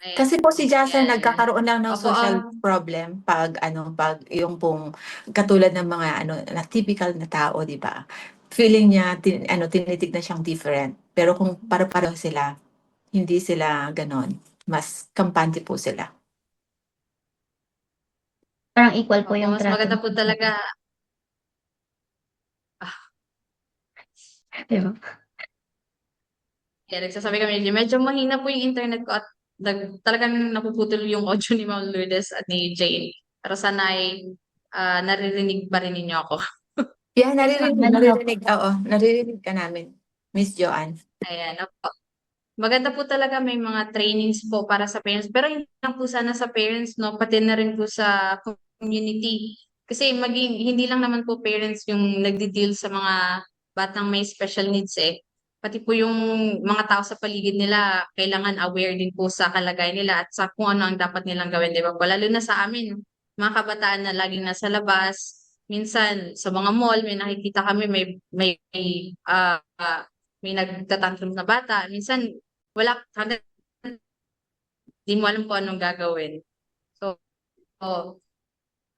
ayan. Kasi po si Jasa Ayan. nagkakaroon lang ng Opo, social problem pag ano, pag yung pong katulad ng mga ano, na typical na tao, 'di ba? Feeling niya tinitignan siyang different. Pero kung pare-pareho sila, hindi sila gano'n. Mas kampante po sila. Parang equal po opo, yung mas trato maganda niyo. po talaga. Di ba? Kaya nagsasabi kami, medyo mahina po yung internet ko at talagang napuputol yung audio ni Ma'am Lourdes at ni Jane. Pero sana ay naririnig pa rin ninyo ako. Yeah, Yes ma'am, naririnig ka namin, Miss Joanne. Ayan, opo. Maganda po talaga may mga trainings po para sa parents. Pero hindi lang po sana sa parents, no? Pati na rin po sa community. Kasi hindi lang naman po parents yung nagdi-deal sa mga batang may special needs eh. Pati po yung mga tao sa paligid nila, kailangan aware din po sa kalagayan nila at sa kung ano ang dapat nilang gawin, di ba po? Lalo na sa amin, mga kabataan na laging nasa labas. Minsan, sa mga mall, may nakikita kami, ah, may nagtatantrum na bata. Minsan, wala kagad, di mo alam kung anong gagawin. So,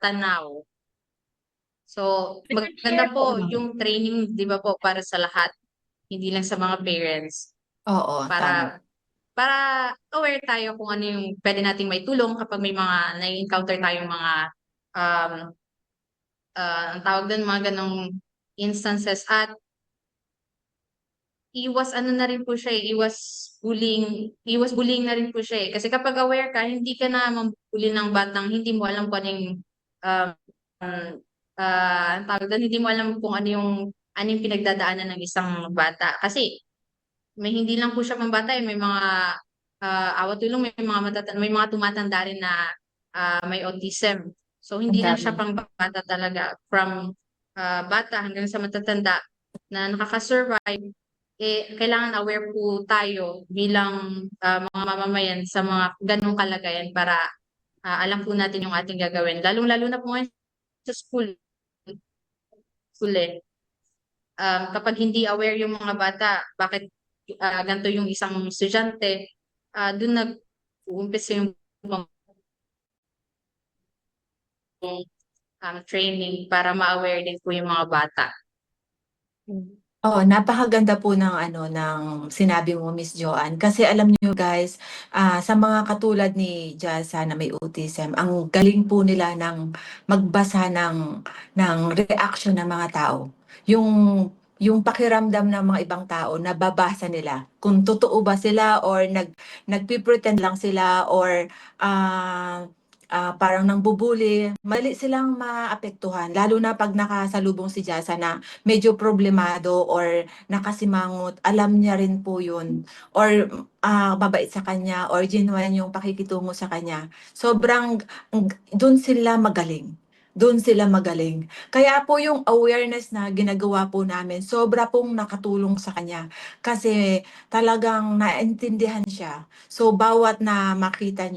tanaw. So, maganda po yung training, di ba po, para sa lahat, hindi lang sa mga parents, Oo, tama. para para aware tayo kung ano yung pwede nating maitulong kapag may mga nai-encounter tayong mga um, ang tawag doon, mga ganong instances at iwas ano na rin po siya eh, iwas bullying na rin po siya eh. Kasi kapag aware ka, hindi ka na mambuli ng batang hindi mo alam kung ano yung um, ang tawag doon, hindi mo alam kung ano yung pinagdadaanan ng isang bata. Kasi hindi lang po siya pambata eh, may mga awat tulong, may mga tumatanda rin na may autism. So Ang hindi lang siya dami. pang bata talaga, from bata hanggang sa matatanda na nakaka-survive, eh, kailangan aware po tayo bilang mga mamamayan sa mga ganong kalagayan para alam po natin yung ating gagawin. Lalong-lalo na po ngayon sa school eh. Kapag hindi aware yung mga bata, bakit ganito yung isang estudyante, doon nag-uumpisa yung training para ma-aware din po yung mga bata. Oo, napakaganda po ng ng sinabi mo, Miss Joanne. Kasi alam niyo guys, sa mga katulad ni Jasa na may autism, ang galing po nila ng magbasa ng reaction ng mga tao. Yung yung pakiramdam ng mga ibang tao, nababasa nila. Kung totoo ba sila or nagpi-pretend lang sila or ah parang nangbubuli, madali silang maapektuhan. Lalo na pag nakasalubong si Jasa na medyo problemado or nakasimangot, alam niya rin po yun. Or mabait sa kanya or genuine yung pakikitungo sa kanya. Sobrang, doon sila magaling. Doon sila magaling. Kaya po yung awareness na ginagawa po namin, sobra pong nakatulong sa kanya. Kasi talagang naintindihan siya. So bawat na makita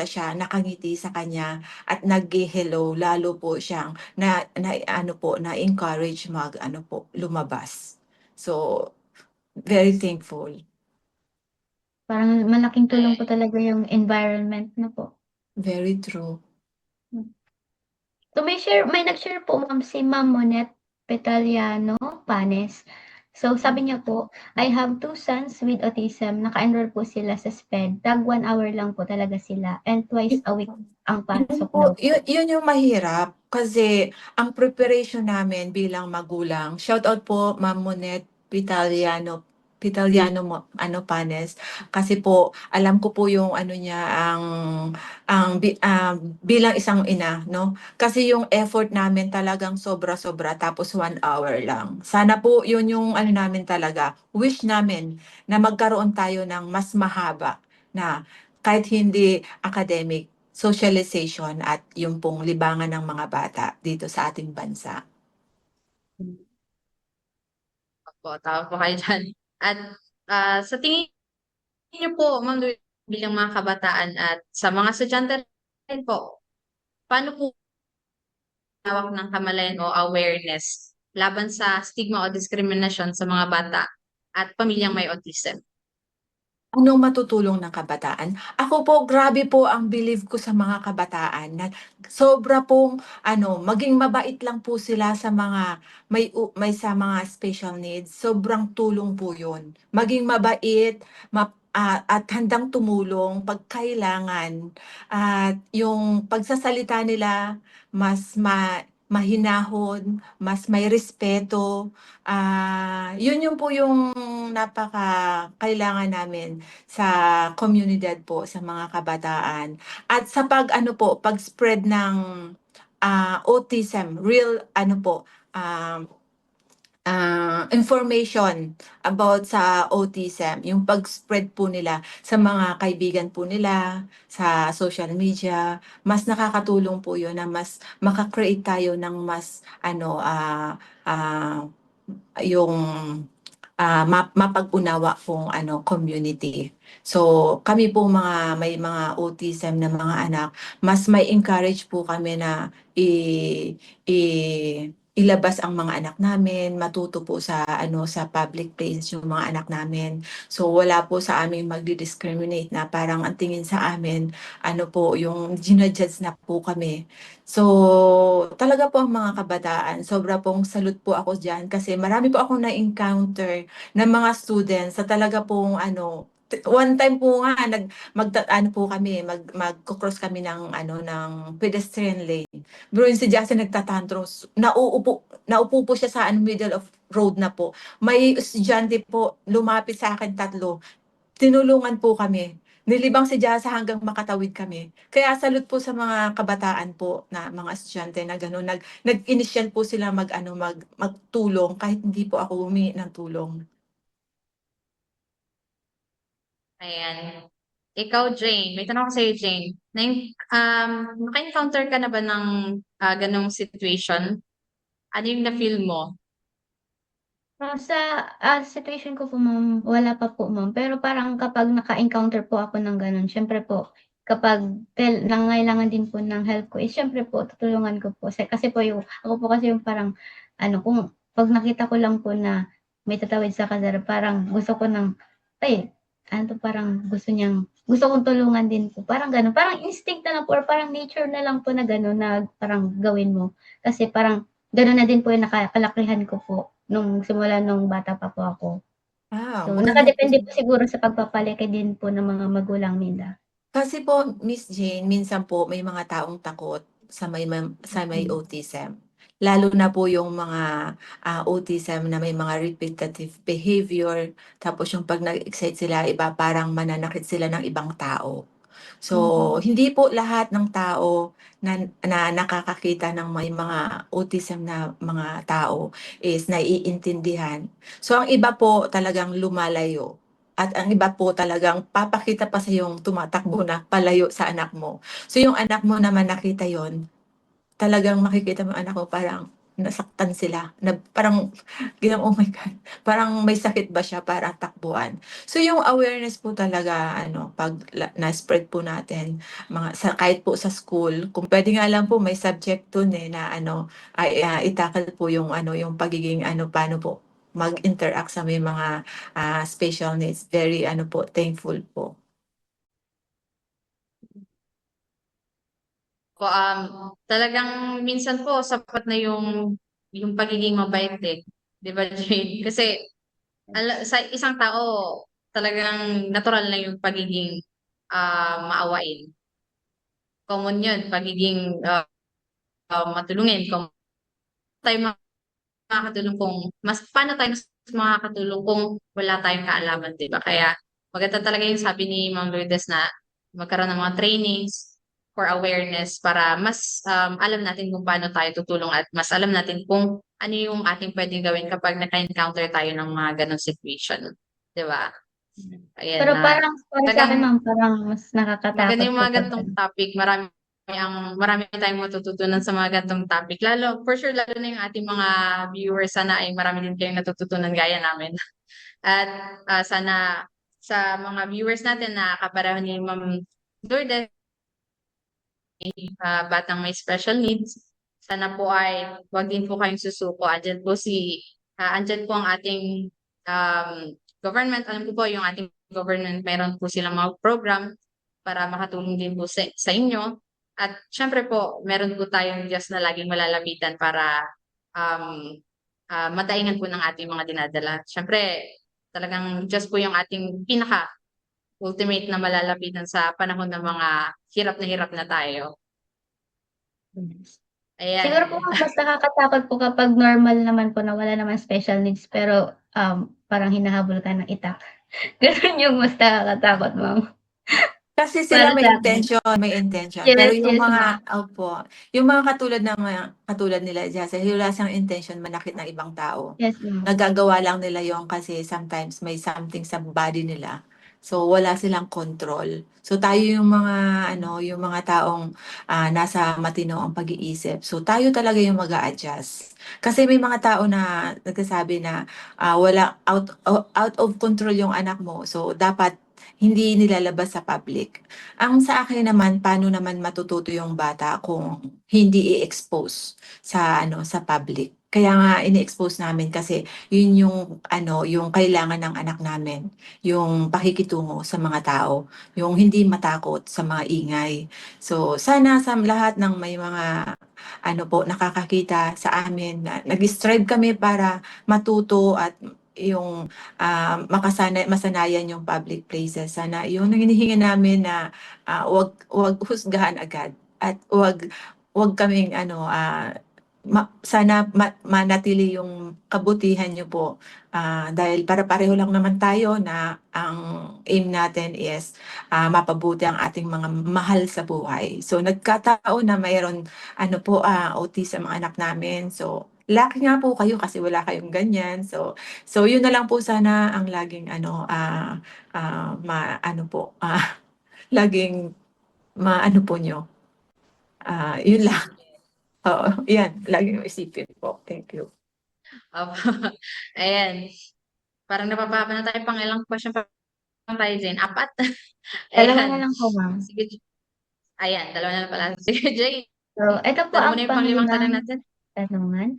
siya, nakangiti sa kanya at nag-hello, lalo po siyang na-encourage lumabas. So, very thankful. Parang malaking tulong po talaga yung environment na po. Very true. So may nag-share po ma'am si Ma'am Monette Petaliano Panes. So sabi niya po, I have 2 sons with autism. Naka-enroll po sila sa SPED. Tag 1 hour lang po talaga sila and twice a week ang Yun pasok po, daw. yun yung mahirap kasi ang preparation namin bilang magulang. Shout out po Ma'am Monet Panes kasi po alam ko po yung niya bilang isang ina, no? Kasi yung effort namin talagang sobra-sobra tapos 1 hour lang. Sana po yun yung namin talaga, wish namin na magkaroon tayo ng mas mahaba na kahit hindi academic socialization at yung pong libangan ng mga bata dito sa ating bansa. Opo, tama po kayo dyan. At sa tingin niyo po, Ma'am Louie, bilang mga kabataan at sa mga estudyante rin po, paano po hawak ng kamalayan o awareness laban sa stigma o diskriminasyon sa mga bata at pamilyang may autism? Anong matutulong ng kabataan? Ako po, grabe po ang belief ko sa mga kabataan na sobra pong maging mabait lang po sila sa mga may sa mga special needs. Sobrang tulong po 'yun. Maging mabait, at handang tumulong pag kailangan. At yung pagsasalita nila mahinahon, mas may respeto. 'Yun yung po yung kailangan namin sa komunidad po, sa mga kabataan. At sa pag-spread ng autism, real information about sa autism, yung pag-spread po nila sa mga kaibigan po nila, sa social media, mas nakakatulong po yun na mas maka-create tayo ng mas yung mapag-unawa pong community. So, kami po may mga autism na mga anak, mas may encourage po kami na ilabas ang mga anak namin, matuto po sa public place yung mga anak namin. So, wala po sa amin magdi-discriminate na parang ang tingin sa amin, yung ginajudge na po kami. So, talaga po ang mga kabataan, sobra pong salute po ako diyan kasi marami po akong na-encounter ng mga students sa talaga pong one time po nga po kami magko-cross kami ng pedestrian lane. Bro, si Jason nagtatantrums. Nauupo po siya sa middle of road na po. May estudyante po lumapit sa akin 3, tinulungan po kami. Nilibang si Jasa hanggang makatawid kami. Kaya salute po sa mga kabataan po na mga estudyante na gano'n. Nag-initial po sila magtulong kahit hindi po ako humingi ng tulong. Ayan. Ikaw, Jane, may tanong ko sa'yo, Jane. Naka-encounter ka na ba ng ganong situation? Ano yung na-feel mo? Sa, situation ko po ma'am, wala pa po ma'am. Pero parang kapag naka-encounter po ako ng gano'n, siyempre po kapag nangangailangan din po ng help ko, siyempre po tutulungan ko po. Kasi po ako po kasi yung parang kung 'pag nakita ko lang po na may tatawid sa kalsada parang gusto ko ng, ay parang gusto kong tulungan din po, parang gano'n. Parang instinct na lang po or parang nature na lang po na gano'n na parang gawin mo. Kasi parang gano'n na din po yung kalakihan ko po. Simula nung bata pa po ako. So, Maganda po. nakadepende po siguro sa pagpapalaki din po ng mga magulang nila. Kasi po, Miss Jane, minsan po may mga taong takot sa may Mm. autism. Lalo na po yung mga autism na may mga repetitive behavior, tapos yung 'pag nag-excite sila iba parang mananakit sila ng ibang tao. So, Mm. hindi po lahat ng tao na nakakakita ng may mga autism na mga tao is naiintindihan. So, ang iba po talagang lumalayo. At ang iba po talagang papakita pa sa yung tumatakbo na palayo sa anak mo. So, yung anak mo naman nakita yon, talagang makikita mo anak mo parang nasaktan sila, na parang oh my God, parang may sakit ba siya para takbuhan. So yung awareness po talaga ano, 'pag na-spread po natin kahit po sa school, kung puwede nga lang po may subject dun, na ano, ay, i-tackle po yung ano, yung pagiging ano, paano po mag-interact sa may mga, special needs. Very ano po, thankful po. Talagang minsan po sapat na yung pagiging mabait, 'di ba, Jane? Kasi sa isang tao talagang natural na yung pagiging maawain. Common 'yun, pagiging matulungin. Kung tayo makakatulong kung paano tayo mas makakatulong kung wala tayong kaalaman, 'di ba? Kaya maganda talaga yung sabi ni Ma'am Lourdes na magkaroon ng mga trainings for awareness para mas alam natin kung paano tayo tutulong at mas alam natin kung ano yung ating puwedeng gawin kapag naka-encounter tayo ng mga gano'ng situation, 'di ba? Ayan Pero na parang para sa'kin talagang ma'am, parang mas maganda nakakatakot yung po mga 'pag ganitong topic, marami tayong matututunan sa mga ganitong topic. For sure, lalo na yung ating mga viewers, sana ay marami din kayong natututunan gaya namin. At sana sa mga viewers natin na kapareho ni Ma'am Lourdes, batang may special needs, sana po ay wag din po kayong susuko. Andiyan po ang ating government. Alam ko po yung ating government, meron po silang mga program para makatulong din po sa inyo. At syempre po, meron po tayong Diyos na laging malalapitan para um, mataingan po ng ating mga dinadala. Syempre, talagang Diyos po yung ating pinaka-ultimate na malalapitan sa panahon ng mga hirap na tayo. siguro po Ayan. mas nakakatakot po kapag normal naman po na wala namang special needs pero, parang hinahabol ka ng itak. Gano'n yung mas nakakatakot ma'am, Kasi sila para sa'kin. may intention. Pero Yes, yung yes ma'am. mga opo, yung mga katulad nila Jessa, wala siyang intention manakit ng ibang tao. Yes ma'am. Nagagawa lang nila yon kasi sometimes may something sa body nila. So wala silang control. So tayo yung mga ano, yung mga taong nasa matino ang pag-iisip. So tayo talaga yung mag-a-adjust. Kasi may mga tao na nagsasabi na wala out of control yung anak mo. So dapat hindi nilalabas sa public. Ang sa akin naman, paano naman matututo yung bata kung hindi i-expose sa public. Kaya nga ini-expose namin kasi yun yung ano, yung kailangan ng anak namin, yung pakikitungo sa mga tao, yung hindi matakot sa mga ingay. So sana sa lahat ng may mga ano po nakakakita sa amin na nag-strive kami para matuto at yung masanayan yung public places. Sana yun ang hinihingi namin na wag husgahan agad at wag kaming ano sana manatili yung kabutihan niyo po. Dahil para-pareho lang naman tayo na ang aim natin is mapabuti ang ating mga mahal sa buhay. So nagkataon na mayroon autism ang anak namin. So lucky nga po kayo kasi wala kayong ganyan. So yun na lang po sana ang laging laging maano po nyo. Yun lang. Oo, yan. Laging isipin po. Thank you. Opo. Ayan. Parang napapahaba na tayo, pang ilang question pa tayo din. Apat. Dalawa na Ayan. lang po, ma'am. Sige. Ayan, dalawa na lang pala. Sige, Jay. So, ito po Tanong mo ang na yung panglimang tanong panglimang natin. tanungan.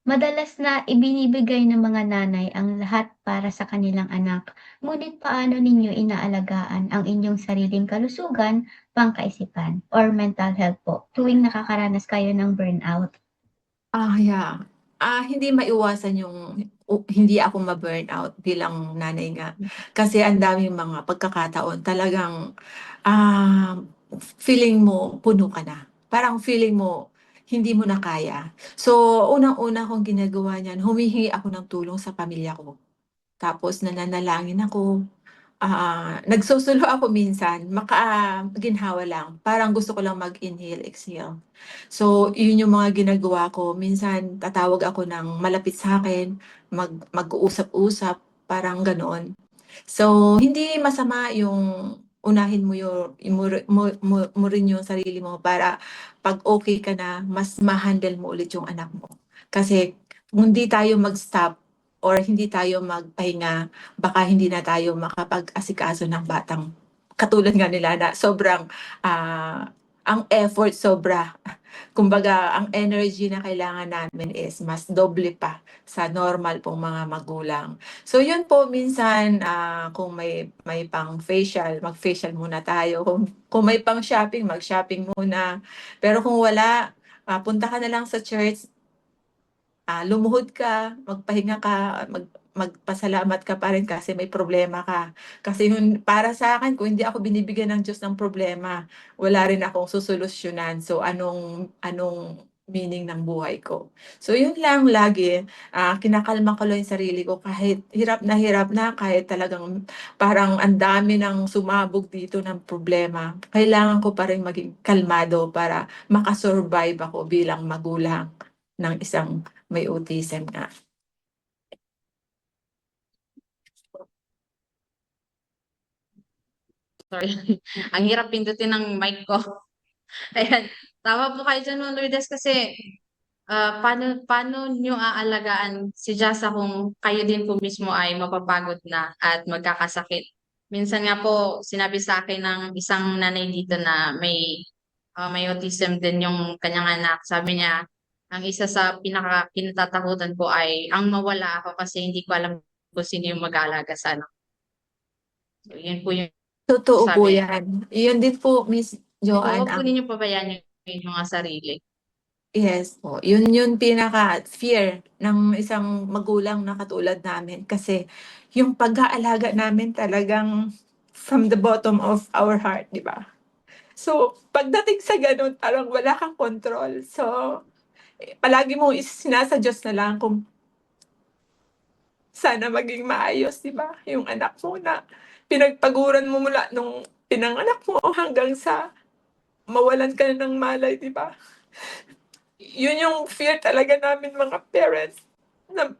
Madalas na ibinibigay ng mga nanay ang lahat para sa kanilang anak. Ngunit paano ninyo inaalagaan ang inyong sariling kalusugan, pangkaisipan, or mental health po tuwing nakakaranas kayo ng burnout? Yeah. Hindi maiwasan yung hindi ako ma-burnout bilang nanay nga. Kasi ang daming mga pagkakataon talagang feeling mo puno ka na. Parang feeling mo hindi mo na kaya. So, unang-una kong ginagawa niyan, humihingi ako ng tulong sa pamilya ko. Tapos nananalangin ako. Nagsusulo ako minsan, ginhawa lang. Parang gusto ko lang mag-inhale, exhale. So, yun yung mga ginagawa ko. Minsan, tatawag ako ng malapit sa akin, mag-uusap-usap, parang ganoon. So, hindi masama yung unahin mo mo rin yung sarili mo para pag okay ka na, mas ma-handle mo ulit yung anak mo. Kasi kung hindi tayo mag-stop or hindi tayo magpahinga, baka hindi na tayo makapag-asikaso ng batang katulad nga nila na sobrang ang effort sobra. Kumbaga, ang energy na kailangan namin is mas doble pa sa normal pong mga magulang. So yun po minsan kung may pang facial, mag-facial muna tayo. Kung may pang shopping, mag-shopping muna. Pero kung wala, punta ka na lang sa church, lumuhod ka, magpahinga ka, magpasalamat ka pa rin kasi may problema ka. Kasi yun, para sa akin, kung hindi ako binibigyan ng Diyos ng problema, wala rin akong susolusyunan. So, anong meaning ng buhay ko? So, yun lang lagi. Kinakalma ko lang yung sarili ko kahit hirap na, kahit talagang parang ang dami ng sumabog dito ng problema. Kailangan ko pa rin maging kalmado para makasurvive ako bilang magulang ng isang may autism nga. Sorry. Ang hirap pindutin ng mic ko. Ayan. Tama po kayo dyan, Ma'am Lourdes, kasi paano nyo aalagaan si Jasa kung kayo din po mismo ay mapapagod na at magkakasakit? Minsan nga po, sinabi sa akin ng isang nanay dito na may autism din yung kanyang anak. Sabi niya, ang isa sa kinatatakutan ko ay ang mawala ako kasi hindi ko alam kung sino yung mag-aalaga sa anak. So, yun po yung Totoo po sabi. yan. Yun din po, Miss Joanne, Huwag po ninyo pabayaan yung mga sarili. yes po. Yun yung pinaka-fear ng isang magulang na katulad namin. Kasi yung pag-aalaga namin talagang from the bottom of our heart, di ba? So, pagdating sa ganun, parang wala kang control. So, palagi mo sinasa Diyos na lang kung sana maging maayos, di ba? Yung anak mo na pinagpaguran mo mula nung pinanganak mo hanggang sa mawalan ka na ng malay, di ba? Yun yung fear talaga namin mga parents. Na,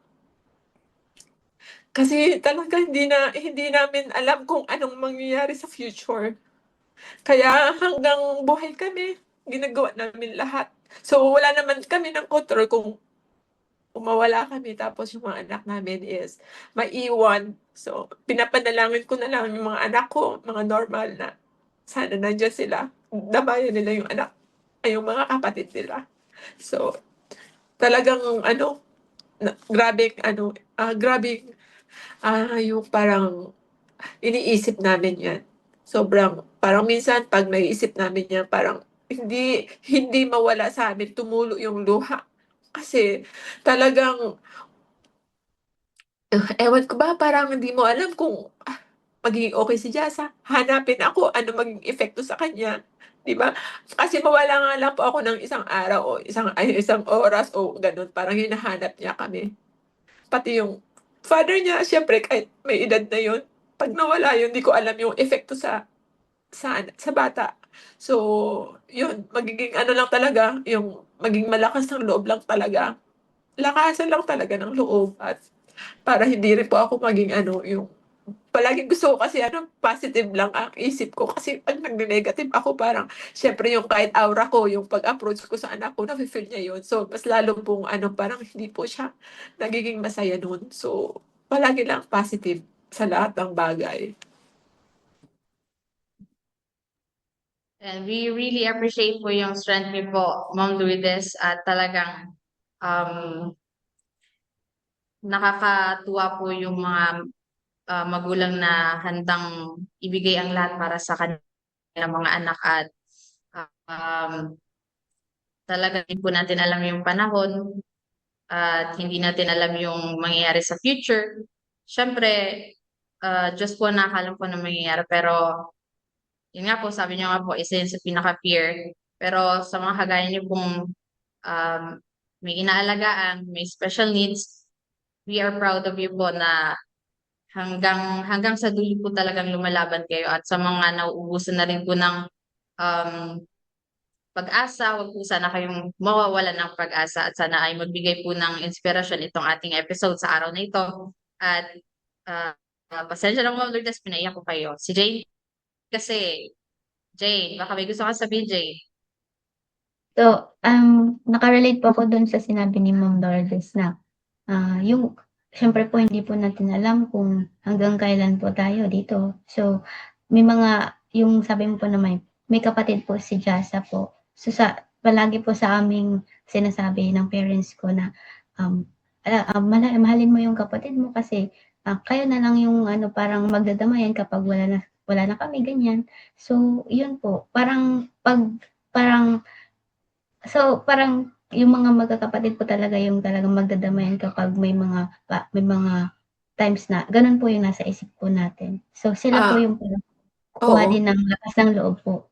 kasi talaga hindi namin alam kung anong mangyayari sa future. Kaya hanggang buhay kami, ginagawa namin lahat. So wala naman kami ng control kung mawala kami tapos yung mga anak namin is maiwan. So pinapanalangin ko na lang yung mga anak ko, mga normal na sana nandiyan sila. Dabayan nila yung anak, ay yung mga kapatid nila. So talagang grabe yung parang iniisip namin yan. Sobrang, parang minsan pag naiisip namin yan, parang hindi mawala sa amin, tumulo yung luha. Kasi talagang, ewan ko ba, parang hindi mo alam kung magiging okay si Jasa, hanapin ako ano maging epekto sa kanya, 'di ba? Kasi mawala nga lang po ako ng isang araw o isang oras o gano'n, parang hinahanap niya kami. Pati yung father niya siyempre kahit may edad na yun, 'pag nawala yun, 'di ko alam yung epekto sa bata. So, yun magiging ano lang talaga, yung maging malakas ng loob lang talaga. Lakasan lang talaga ng loob at para hindi rin po ako maging ano, yung palaging gusto ko kasi ano, positive lang ang isip ko kasi 'pag nagne-negative ako parang siyempre yung kahit aura ko, yung pag-approach ko sa anak ko nafi-feel niya yun. So, mas lalo pong ano, parang hindi po siya nagiging masaya nun. So, palagi lang positive sa lahat ng bagay. And we really appreciate po yung strength niyo po, Ma'am Lourdes, at talagang um, nakakatuwa po yung mga magulang na handang ibigay ang lahat para sa kanilang mga anak at um, talaga hindi po natin alam yung panahon at hindi natin alam yung mangyayari sa future. Siyempre, Diyos po ang nakakalam po na mangyayari pero yun nga po, sabi niyo nga po, isa yun sa pinaka-fear. Pero sa mga kagaya niyo pong um, may inaalagaan, may special needs, we are proud of you po na hanggang sa dulo po talagang lumalaban kayo at sa mga nauubusan na rin po ng um, pag-asa, wag po sana kayong mawawalan ng pag-asa at sana ay magbigay po ng inspirasyon itong ating episode sa araw na ito. At pasensya na Ma'am Lourdes, pinaiyak ko kayo. Si Jane kasi, Jane, baka may gusto ka sabihin, Jane. So, naka-relate po ako dun sa sinabi ni Ma'am Lourdes na yung siyempre po hindi po natin alam kung hanggang kailan po tayo dito. So, may mga yung sabi mo po na may kapatid po si Jasa po. So, palagi po sa aming sinasabi ng parents ko na mahalin mo yung kapatid mo kasi kayo na lang yung ano parang magdadamayan kapag wala na kami ganyan. So, yun po. Parang yung mga magkakapatid po talaga yung talagang magdadamayan kapag may mga times na gano'n po yung nasa isip po natin. So, sila po yung parang kukuha Oo. din ng lakas ng loob po.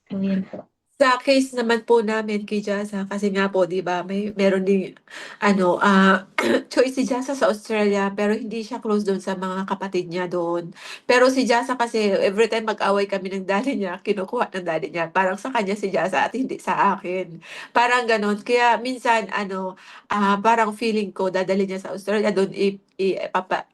So, yun po. Sa case naman po namin kay Jasa, kasi nga po 'di ba meron ding ano, choice si Jasa sa Australia pero hindi siya close dun sa mga kapatid niya doon. Pero si Jasa kasi everytime mag-away kami ng daddy niya, kinukuha ng daddy niya. Parang sa kanya si Jasa at hindi sa akin. Parang gano'n. Kaya minsan ano, parang feeling ko dadalhin niya sa Australia dun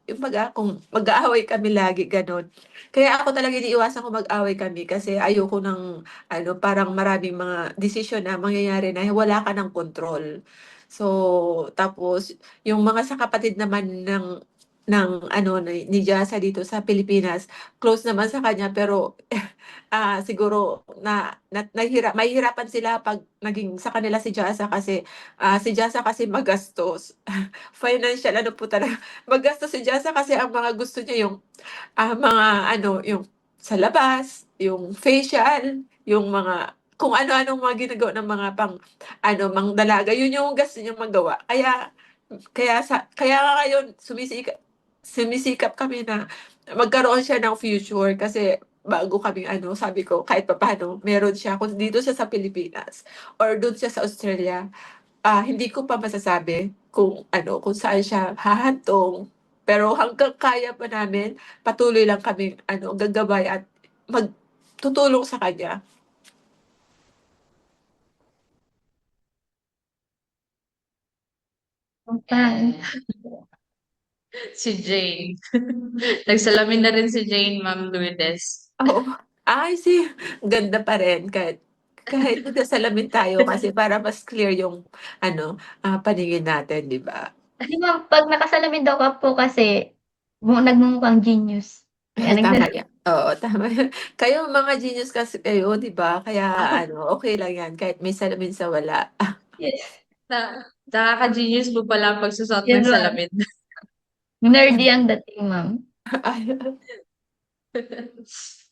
kumbaga kung mag-aaway kami lagi gano'n. Kaya ako talaga iniiwasan ko mag-away kami kasi ayoko ng ano, parang maraming mga desisyon na mangyayari na wala ka ng kontrol. So, tapos yung mga sa kapatid naman ng ano ni Jasa dito sa Pilipinas, close naman sa kanya pero siguro mahihirapan sila 'pag naging sa kanila si Jasa kasi, si Jasa kasi magastos. Financial ano po talaga, magastos si Jasa kasi ang mga gusto niya yung mga ano, yung sa labas, yung facial, yung mga kung ano-anong mga ginagawa ng mga ano, mang-dalaga, yun yung gusto niyang magawa. Kaya nga ngayon sumisikap kami na magkaroon siya ng future kasi bago kaming ano, sabi ko kahit papaano meron siya kung dito siya sa Pilipinas or dun siya sa Australia. Hindi ko pa masasabi kung ano, kung saan siya hahantong. Pero hanggang kaya pa namin, patuloy lang kaming ano, gagabay at magtutulong sa kanya. Parang Si Jane. Nagsalamin na rin si Jane, Ma'am Lourdes. Oo. Ganda pa rin kahit magkasalamin tayo kasi para mas clear yung ano, paningin natin, 'di ba? kasi ma'am 'pag nakasalamin daw ka po kasi nagmumukhang genius. Kaya Tama yan. Oo, tama yan. Kayo mga genius kasi kayo, 'di ba? Kaya ano, okey lang yan kahit may salamin sa wala. yes, Nakaka-genius po pala ang pagsusot yes ng ma'am. salamin. Nerdy ang dating ma'am.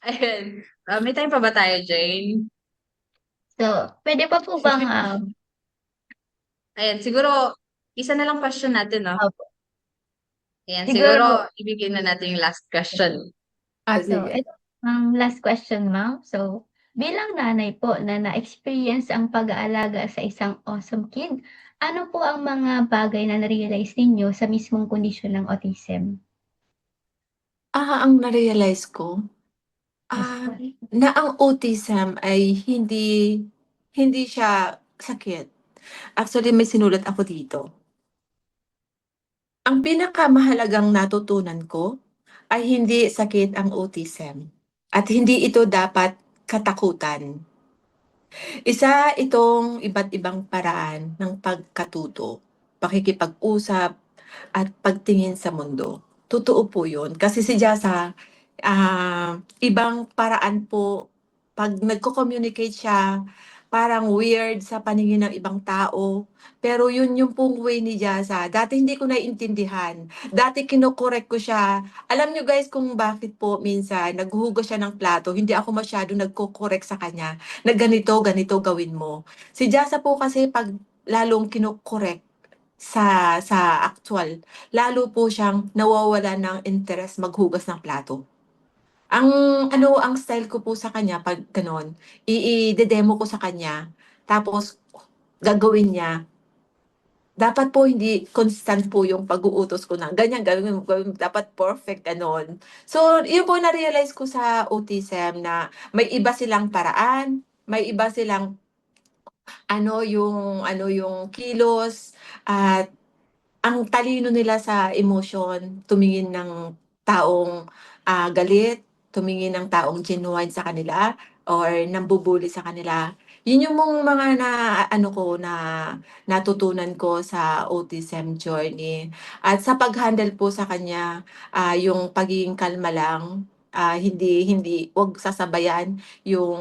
Ayun. May time pa ba tayo, Jane? So, puwede pa po bang, Ayan, siguro isa na lang question natin, no? opo, Ayan, siguro siguro po ibigay na natin yung last question. So, Sige. ito ang last question, ma'am. So, bilang nanay po na na-experience ang pag-aalaga sa isang awesome kid, ano po ang mga bagay na na-realize ninyo sa mismong kondisyon ng autism? Ang na-realize ko, Yes ah, po. na ang autism ay hindi siya sakit. Actually, may sinulat ako dito. Ang pinakamahalagang natutunan ko ay hindi sakit ang autism at hindi ito dapat katakutan. Isa itong iba't ibang paraan ng pagkatuto, pakikipag-usap at pagtingin sa mundo. Totoo po 'yun kasi si Jasa, ibang paraan po 'pag nagko-communicate siya, parang weird sa paningin ng ibang tao. Pero 'yun yung pong way ni Jasa. Dati hindi ko naiintindihan, dati kino-correct ko siya. Alam niyo guys kung bakit po minsan naghuhugas siya ng plato, hindi ako masyadong nagko-correct sa kanya na ganito, ganito gawin mo. Si Jasa po kasi 'pag lalong kino-correct sa actual, lalo po siyang nawawalan ng interes maghugas ng plato. Ang ang style ko po sa kanya 'pag gano'n, ide-demo ko sa kanya, tapos gagawin niya. Dapat po hindi constant po yung pag-uutos ko na, "Ganyan gawin mo, gawin mo." Dapat perfect, gano'n. So, yun po na-realize ko sa autism na may iba silang paraan, may iba silang yung kilos at ang talino nila sa emosyon, tumingin ng taong, galit, tumingin ng taong genuine sa kanila or nambu-bully sa kanila. Yun yung mga na-ano ko, na natutunan ko sa autism journey. At sa pag-handle po sa kanya, yung pagiging kalma lang, hindi hindi 'wag sasabayan yung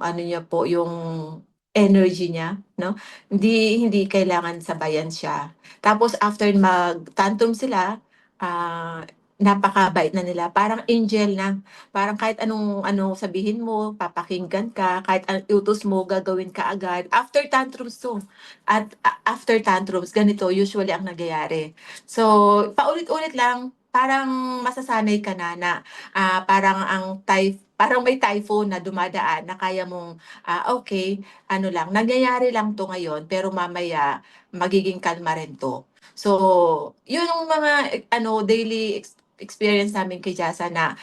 ano niya po, yung energy niya 'no. Hindi kailangan sabayan siya. Tapos after mag-tantrum sila, napakabait na nila, parang angel na. Parang kahit anong ano sabihin mo, papakinggan ka, kahit utos mo gagawin ka agad. After tantrums 'to, at after tantrums ganito usually ang nangyayari. So, paulit-ulit lang, parang masasanay ka na, parang may typhoon na dumadaan na kaya mong, okey, ano lang, nangyayari lang 'to ngayon pero mamaya magiging kalma rin 'to. So, yun yung mga daily experience namin kay Jasa na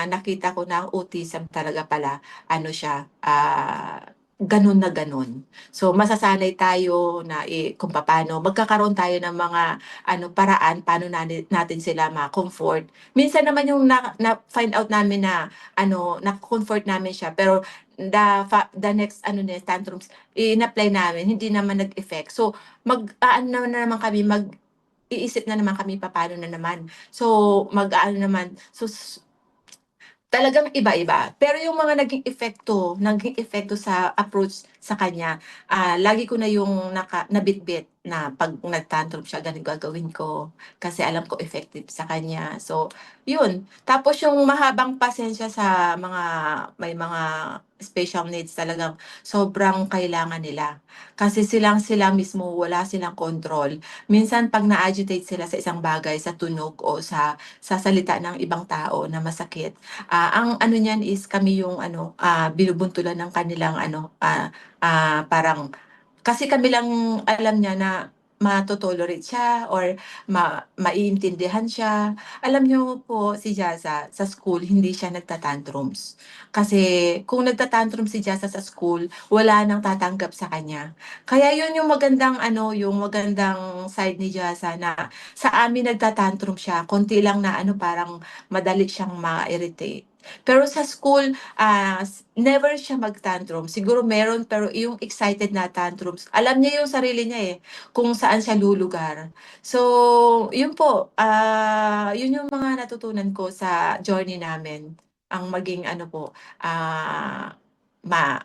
nakita ko na ang autism talaga pala ano siya, gano'n na gano'n. So, masasanay tayo na, kung papaano magkakaroon tayo ng mga paraan paano natin sila ma-comfort. Minsan naman yung na-find out namin na nako-comfort namin siya pero the next tantrums, in-apply namin hindi naman nag-effect. So, mag-aano na naman kami, mag-iisip na naman kami papaano na naman. So, mag-aano naman, talagang iba-iba. Pero yung mga naging epekto sa approach sa kanya, lagi ko na yung nabitbit na 'pag nag-tantrum siya ganun gagawin ko, kasi alam ko effective sa kanya. So, yun. Tapos yung mahabang pasensya sa may mga special needs, talagang sobrang kailangan nila. Kasi sila mismo wala silang control. Minsan 'pag na-agitate sila sa isang bagay, sa tunog o sa salita ng ibang tao na masakit, ang ano niyan is kami yung binubuntulan ng kanilang parang kasi kami lang alam niya na mato-tolerate siya or maiintindihan siya. Alam niyo po si Jaza sa school hindi siya nagta-tantrums. Kasi kung nagta-tantrum si Jaza sa school, wala nang tatanggap sa kanya. Kaya yun yung magandang side ni Jaza na sa amin nagta-tantrum siya, konti lang na parang madali siyang ma-irritate. Pero sa school, never siya mag-tantrum. Siguro meron pero yung excited na tantrums, alam niya yung sarili niya, kung saan siya lulugar. So, yun po, yun yung mga natutunan ko sa journey namin. Ang maging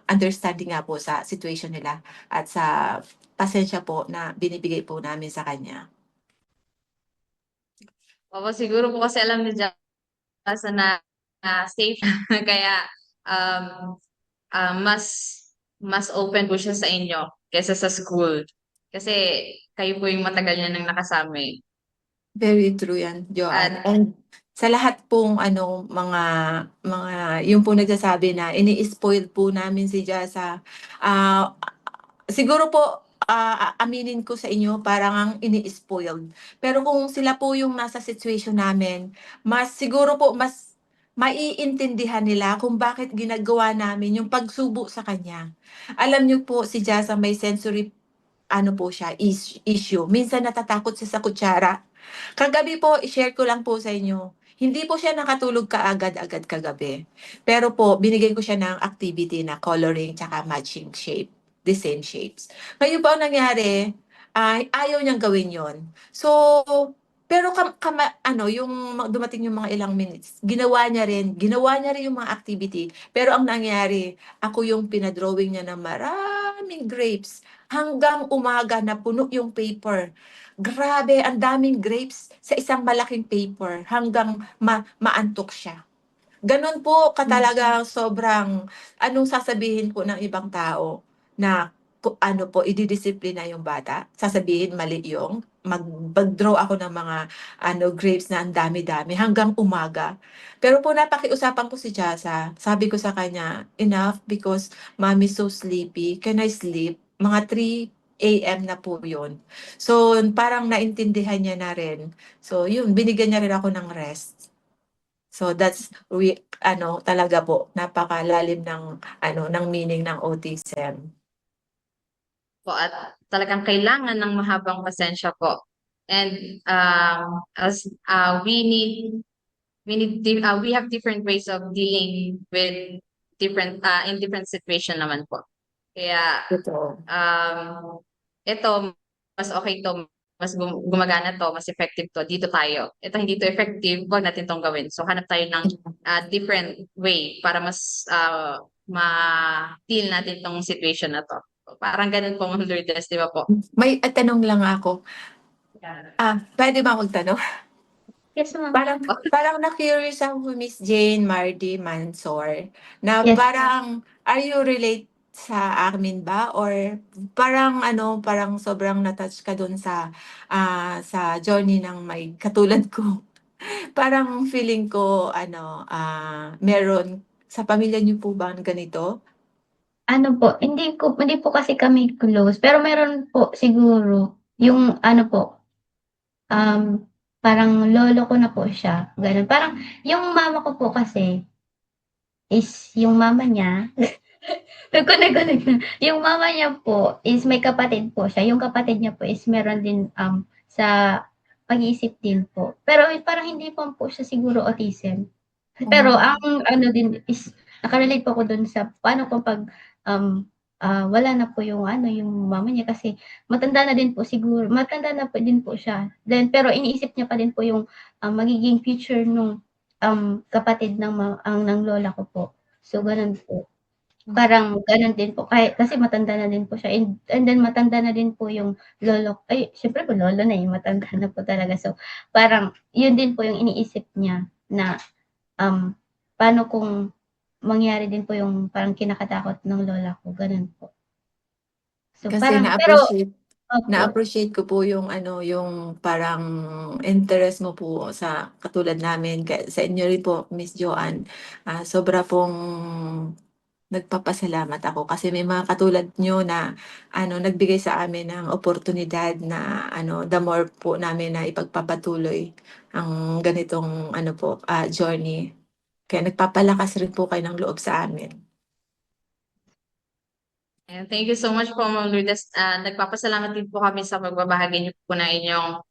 understanding nga po sa situation nila at sa pasensya po na binibigay po namin sa kanya. Oo, siguro po kasi alam ni Jasa na safe kaya um, mas mas open po siya sa inyo kaysa sa school. Kasi kayo po yung matagal niya nang nakasama eh. Very true yan, Joanne. At And sa lahat pong yung po nagsasabi na ini-spoil po namin si Jasa. Ah, siguro po, aaminin ko sa inyo parang ang ini-spoiled. Pero kung sila po yung nasa situation namin, siguro po mas maiintindihan nila kung bakit ginagawa namin yung pagsubo sa kanya. Alam niyo po si Jasa may sensory po siya, issue. Minsan natatakot siya sa kutsara. Kagabi po, i-share ko lang po sa inyo. Hindi po siya nakatulog kaagad-agad kagabi. Pero po, binigay ko siya ng activity na coloring tsaka matching shape. The same shapes. Ngayon po ang nangyari, ay ayaw niyang gawin yon. So, pero yung dumating yung mga ilang minutes, ginawa niya rin yung mga activity. Pero ang nangyari, ako yung pinadrawing niya ng maraming grapes hanggang umaga na puno yung paper. Grabe, ang daming grapes sa isang malaking paper hanggang maantok siya. Ganon po katalaga sobrang anong sasabihin po ng ibang tao na ididisiplina yung bata. Sasabihin mali yung mag-draw ako ng mga grapes na ang dami-dami hanggang umaga. Pero po napakiusapan ko si Jasa. Sabi ko sa kanya, enough because mommy's so sleepy. Can I sleep? Mga 3 a.m. na po yun. So, parang naintindihan niya na rin. So, yun, binigyan niya rin ako ng rest. So that's talaga po napakalalim ng meaning ng autism. Po at talagang kailangan ng mahabang pasensya po. And as we have different ways of dealing with different in different situation naman po. Kaya Totoo. ito mas okay to, mas gumagana to, mas effective to, dito tayo. Ito hindi to effective, wag natin tong gawin. So hanap tayo ng different way para mas ma-deal natin tong situation na to. Parang ganun po, Ma'am Lourdes, di ba po? May tanong lang ako. Pwede ba magtanong? Yes, ma'am. Parang na-curious ako kay Miss Jane Mardy Mansor na Yes. parang are you relate sa amin ba or parang parang sobrang na-touch ka dun sa journey ng may katulad ko. Parang feeling ko meron sa pamilya niyo po ba ganito? Ano po, hindi po kasi kami close, pero meron po siguro yung ano po, parang lolo ko na po siya, gano'n. Parang yung mama ko po kasi is yung mama niya nagkunig na. Yung mama niya po is may kapatid po siya, yung kapatid niya po is meron din, sa pag-iisip din po. Pero parang hindi pa po siya siguro autism. Pero ang ano din is naka-relate po ako dun sa paano po 'pag, wala na po yung ano, yung mama niya kasi matanda na din po siguro, matanda na po din po siya. Then pero iniisip niya pa din po yung, magiging future nung, kapatid ng lola ko po. So gano'n po. Parang gano'n din po kasi matanda na din po siya and then matanda na din po yung siyempre po lolo na, eh, matanda na po talaga. So parang yun din po yung iniisip niya na paano kung mangyari din po yung parang kinakatakot ng lola ko, gano'n po. So Kasi parang pero opo, na-appreciate ko po yung yung parang interest mo po sa katulad namin, sa inyo rin po, Miss Joanne. Sobra pong nagpapasalamat ako kasi may mga katulad niyo na nagbigay sa amin ng oportunidad na the more po namin na ipagpapatuloy ang ganitong journey. Kaya nagpapalakas rin po kayo ng loob sa amin. And thank you so much po, Ma'am Lourdes. Nagpapasalamat din po kami sa pagbabahagi niyo po na inyong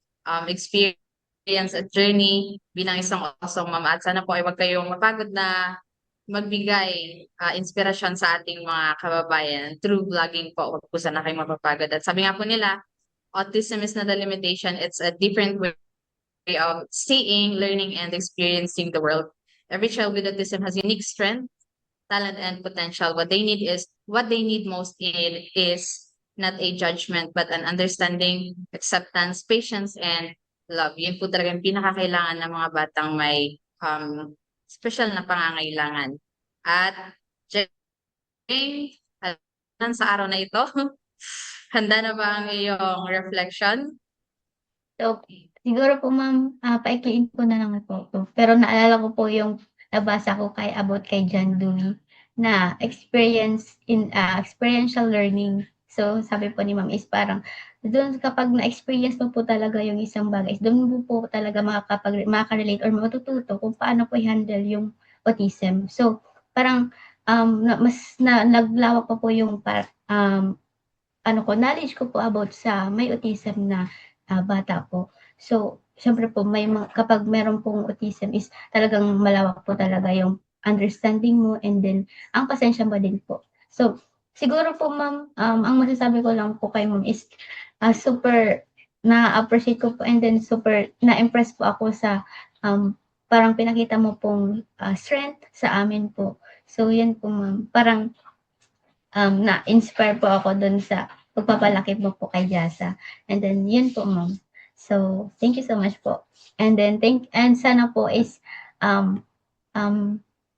experience at journey bilang isang awesome mama. At sana po ay wag kayong mapagod na magbigay inspirasyon sa ating mga kababayan through vlogging po. Wag po sana kayong mapapagod. At sabi nga po nila, autism is not a limitation. It's a different way of seeing, learning, and experiencing the world. Every child with autism has unique strength, talent, and potential. What they need most is not a judgment, but an understanding, acceptance, patience, and love. Yun po talaga yung pinakakailangan ng mga batang may special na pangangailangan. At Jane, sa araw na ito, handa na ba ang iyong reflection? so Siguro po ma'am, paikliin ko na lang po 'to, pero naalala ko po yung nabasa ko about kay John Dewey na experiential learning. So, sabi po ni ma'am is parang dun kapag na-experience mo po talaga yung isang bagay, dun mo po talaga makaka-relate or matututo kung paano po i-handle yung autism. So, parang, naglawak pa po yung knowledge ko po about sa may autism na, bata po. So, siyempre po kapag meron pong autism is talagang malawak po talaga yung understanding mo and then ang pasensya mo din po. So, siguro po ma'am, ang masasabi ko lang po kay ma'am is, super na-appreciate ko po and then super na-impress po ako sa, parang pinakita mo pong, strength sa amin po. So, yun po ma'am, parang na-inspire po ako dun sa pagpapalaki mo po kay Jasa. And then yun po ma'am. So, thank you so much po. And then sana po is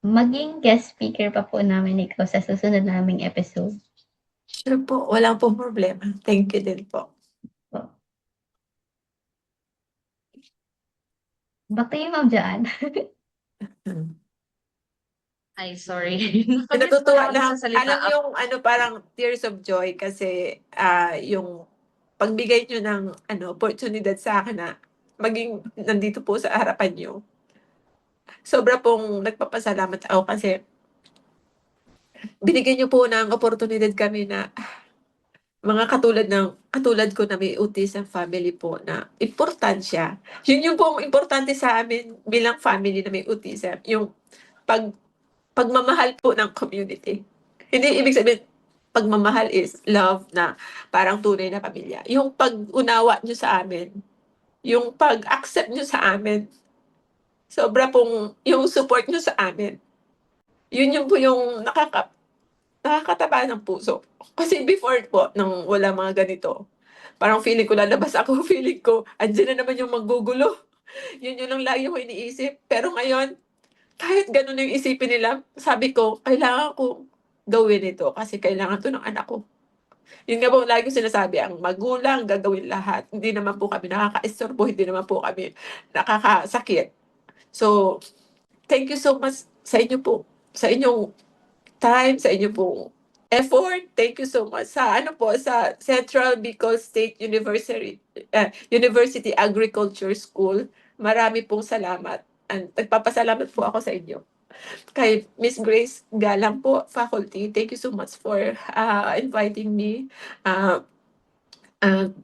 maging guest speaker pa po namin ikaw sa susunod naming episode Sure po, walang pong problema. Thank you din po. po. Back to you ma'am Jaan. Ay, sorry. Nakamiss Natutuwa pala ako lang. sa salita. Alam yung parang tears of joy kasi yung pagbigay nyo ng oportunidad sa akin na maging nandito po sa harapan nyo. Sobra pong nagpapasalamat ako kasi binigyan nyo po ng oportunidad kami na mga katulad ko na may autism family po na importansya. Yun yung pong importante sa amin bilang family na may autism. Yung pagmamahal po ng community. Hindi ibig sabihin, pagmamahal is love na parang tunay na pamilya. Yung pag-unawa nyo sa amin, yung pag-accept nyo sa amin, sobra pong yung support nyo sa amin. Yun yung po yung nakakataba ng puso. Kasi before po, nang wala mga ganito, parang feeling ko lalabas ako, feeling ko, andyan na naman yung manggugulo. Yun lang lagi ko iniisip. Pero ngayon, kahit ganun yung isipin nila, sabi ko, kailangan ko gawin ito kasi kailangan to ng anak ko. Yun nga po lagi ko sinasabi, ang magulang gagawin lahat. Hindi naman po kami nakaka-istorbo, hindi naman po kami nakakasakit. So, thank you so much sa inyo po, sa inyong time, sa inyong po effort. Thank you so much sa Central Bicol State University Agriculture School. Marami pong salamat. And nagpapasalamat po ako sa inyo. Kay Miss Grace Galang po, faculty, thank you so much for inviting me.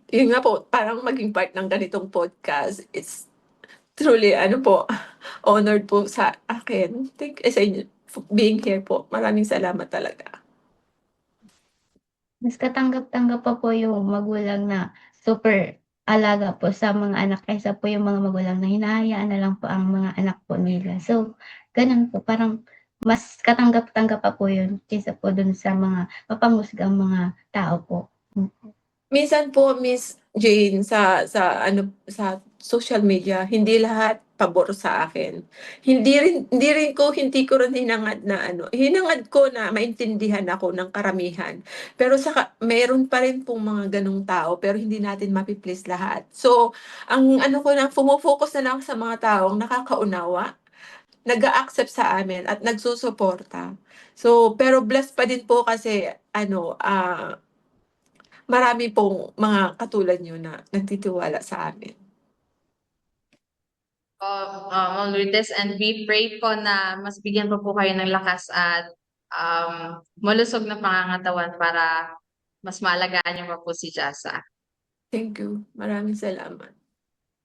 Yun nga po, parang maging part ng ganitong podcast. It's truly, honored po sa akin. Thank you sa inyo for being here po. Maraming salamat talaga. Mas katanggap-tanggap pa po yung magulang na super alaga po sa mga anak kaysa po yung mga magulang na hinahayaan na lang po ang mga anak po nila. So, ganun po, parang mas katanggap-tanggap pa po yun kaysa po dun sa mga mapanghusgang mga tao po. Minsan po, Miss Jane, sa social media, hindi lahat pabor sa akin. Hindi ko rin hinangad ko na maintindihan ako ng karamihan. Pero meron pa rin pong mga ganong tao, pero hindi natin mapi-please lahat. So, ang ko lang, focus na lang sa mga taong nakakaunawa, nag-a-accept sa amin at nagsusuporta. So, pero blessed pa din po kasi marami pong mga katulad niyo na nagtitiwala sa amin. Ma'am Lourdes, and we pray po na mas bigyan po kayo ng lakas at malusog na pangangatawan para mas maalagaan niyo pa po si Jasa. Thank you. Maraming salamat.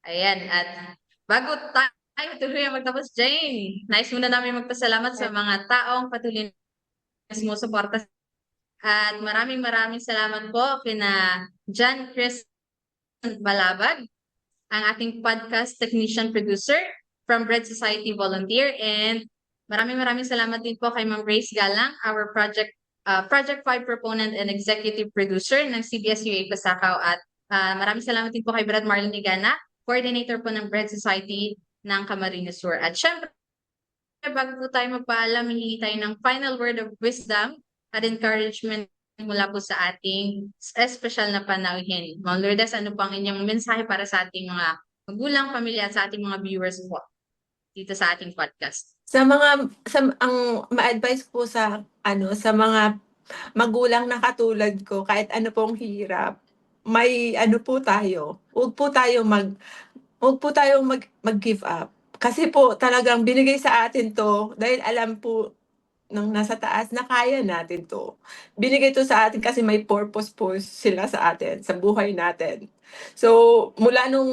Ayan, at bago tayo tuloy magtapos, Jane, nais muna namin magpasalamat sa mga taong patuloy na sumusuporta. At maraming salamat po kina John Chris Balabag, ang ating podcast technician producer from Bread Society volunteer, and maraming salamat din po kay Ma'am Grace Galang, our Project 5 proponent and executive producer ng CBS-UA Pasakaw, at maraming salamat din po kay Brad Marlon Igana, coordinator po ng Bread Society ng Camarines Sur. At syempre, bago po tayo magpaalam, hihingi tayo ng final word of wisdom at encouragement mula po sa ating special na panauhin. Ma'am Lourdes, ano po ang inyong mensahe para sa ating mga magulang, pamilya at sa ating mga viewers po dito sa ating podcast. Ang ma-advise po sa mga magulang na katulad ko, kahit ano pong hirap, may ano po tayo, huwag po tayong mag-give up. Kasi po talagang binigay sa atin 'to dahil alam po ng nasa taas na kaya natin 'to. Binigay 'to sa atin kasi may purpose po sila sa atin, sa buhay natin. So, mula nung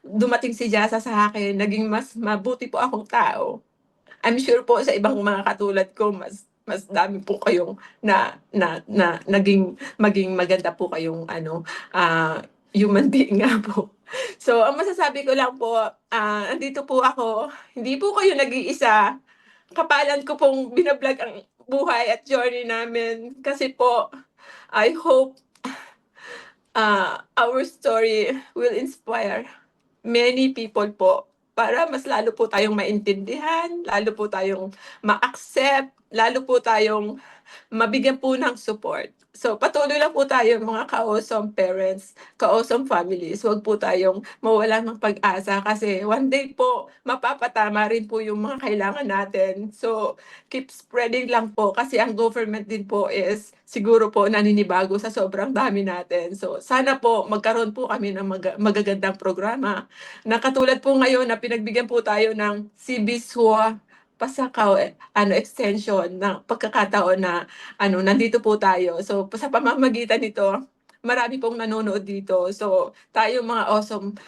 dumating si Jasa sa akin, naging mas mabuti po akong tao. I'm sure po sa ibang mga katulad ko mas dami po kayong maging maganda po kayong human being nga po. So, ang masasabi ko lang po, andito po ako, hindi po kayo nag-iisa. Kapalan ko pong binablog ang buhay at journey namin kasi po, I hope our story will inspire many people po para mas lalo po tayong maintindihan, lalo po tayong ma-accept, lalo po tayong mabigyan po ng support. So, patuloy lang po tayo mga ka-awesome parents, ka-awesome families. Huwag po tayong mawalan ng pag-asa kasi one day po, mapapatama rin po yung mga kailangan natin. So, keep spreading lang po kasi ang government din po is siguro po naninibago sa sobrang dami natin. So, sana po magkaroon po kami ng magagandang programa na katulad po ngayon na pinagbigyan po tayo ng CBSUA Pasakaw extension na pagkakataon na nandito po tayo. So, sa pamamagitan nito, marami pong nanonood dito. So, tayo mga awesome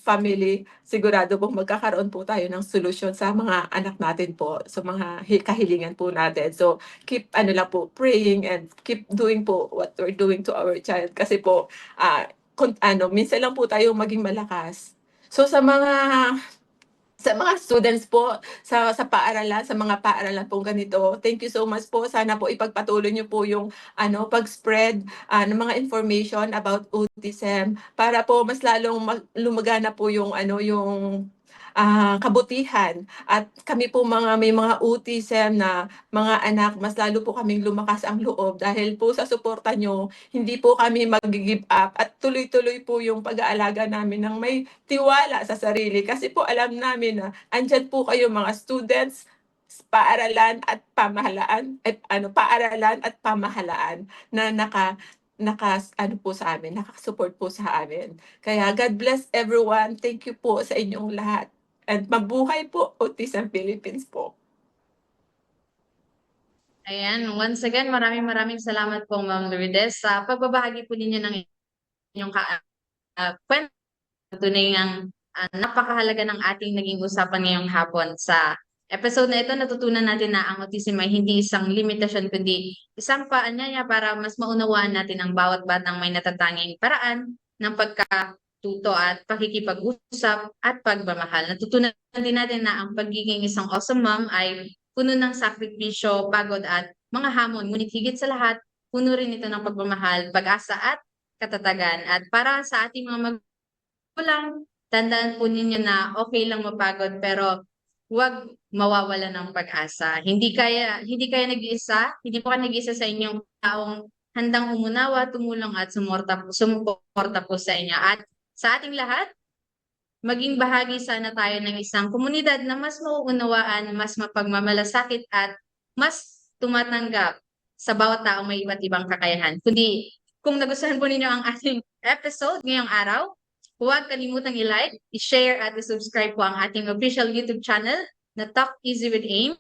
family, sigurado pong magkakaroon po tayo ng solusyon sa mga anak natin po, sa mga kahilingan po natin. So, keep lang po praying and keep doing po what we're doing to our child kasi po minsan lang po tayo maging malakas. So, sa mga students po sa paaralan, sa mga paaralan po ganito, thank you so much po. Sana po ipagpatuloy niyo po yung pag-spread ng mga information about autism para po mas lalong lumagana po yung kabutihan. At kami po may mga autism na mga anak, mas lalo po kaming lumakas ang loob dahil po sa suporta nyo, hindi po kami mag-give up at tuloy-tuloy po yung pag-aalaga namin ng may tiwala sa sarili. Kasi po alam namin na andyan po kayo mga students, paaralan at pamahalaan na nakasupport po sa amin. Kaya God bless everyone. Thank you po sa inyong lahat. At mabuhay po Autism Philippines po. Ayan, once again, maraming salamat po Ma'am Lourdes sa pagbabahagi po ninyo ng inyong kwento. Tunay ng napakahalaga ng ating naging usapan ngayong hapon. Sa episode na ito, natutunan natin na ang autism ay hindi isang limitasyon, kundi isang paanyaya para mas maunawaan natin ang bawat batang may natatanging paraan ng pagkatuto at pakikipag-usap at pagmamahal. Natutunan din natin na ang pagiging isang awesome mom ay puno ng sakripisyo, pagod at mga hamon. Ngunit higit sa lahat, puno rin ito ng pagmamahal, pag-asa at katatagan. At para sa ating mga lang, tandaan po ninyo na okay lang mapagod pero huwag mawawala ng pag-asa. Hindi kayo nag-iisa, hindi po kayo nag-iisa sa inyong taong handang umunawa, tumulong at sumuporta po sa inyo. At sa ating lahat, maging bahagi sana tayo ng isang komunidad na mas mauunawaan, mas mapagmamalasakit at mas tumatanggap sa bawat taong may iba't ibang kakayahan. Kundi kung nagustuhan po ninyo ang ating episode ngayong araw, huwag kalimutang i-like, i-share at i-subscribe po ang ating official YouTube channel na Talk Easy with AIM.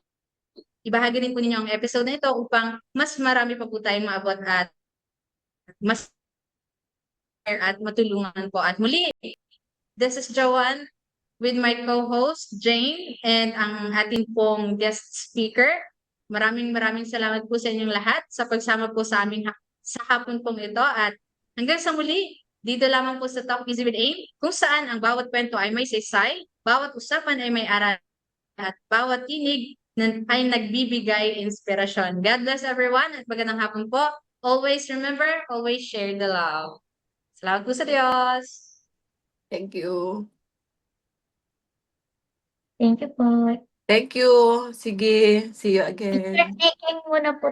Ibahagi rin po ninyo ang episode na ito upang mas marami pa po tayong maabot at mas at matulungan po. At muli, this is Joanne with my co-host Jane and ang ating pong guest speaker. Maraming salamat po sa inyong lahat sa pagsama po sa aming sa hapon pong ito at hanggang sa muli. Dito lamang po sa Talk Easy with AIM, kung saan ang bawat kwento ay may saysay, bawat usapan ay may aral, at bawat tinig ay nagbibigay inspirasyon. God bless everyone at magandang hapon po. Always remember, always share the love. Salamat po sa Diyos. Thank you. Thank you po. Thank you. Sige, see you again. Picture taking muna po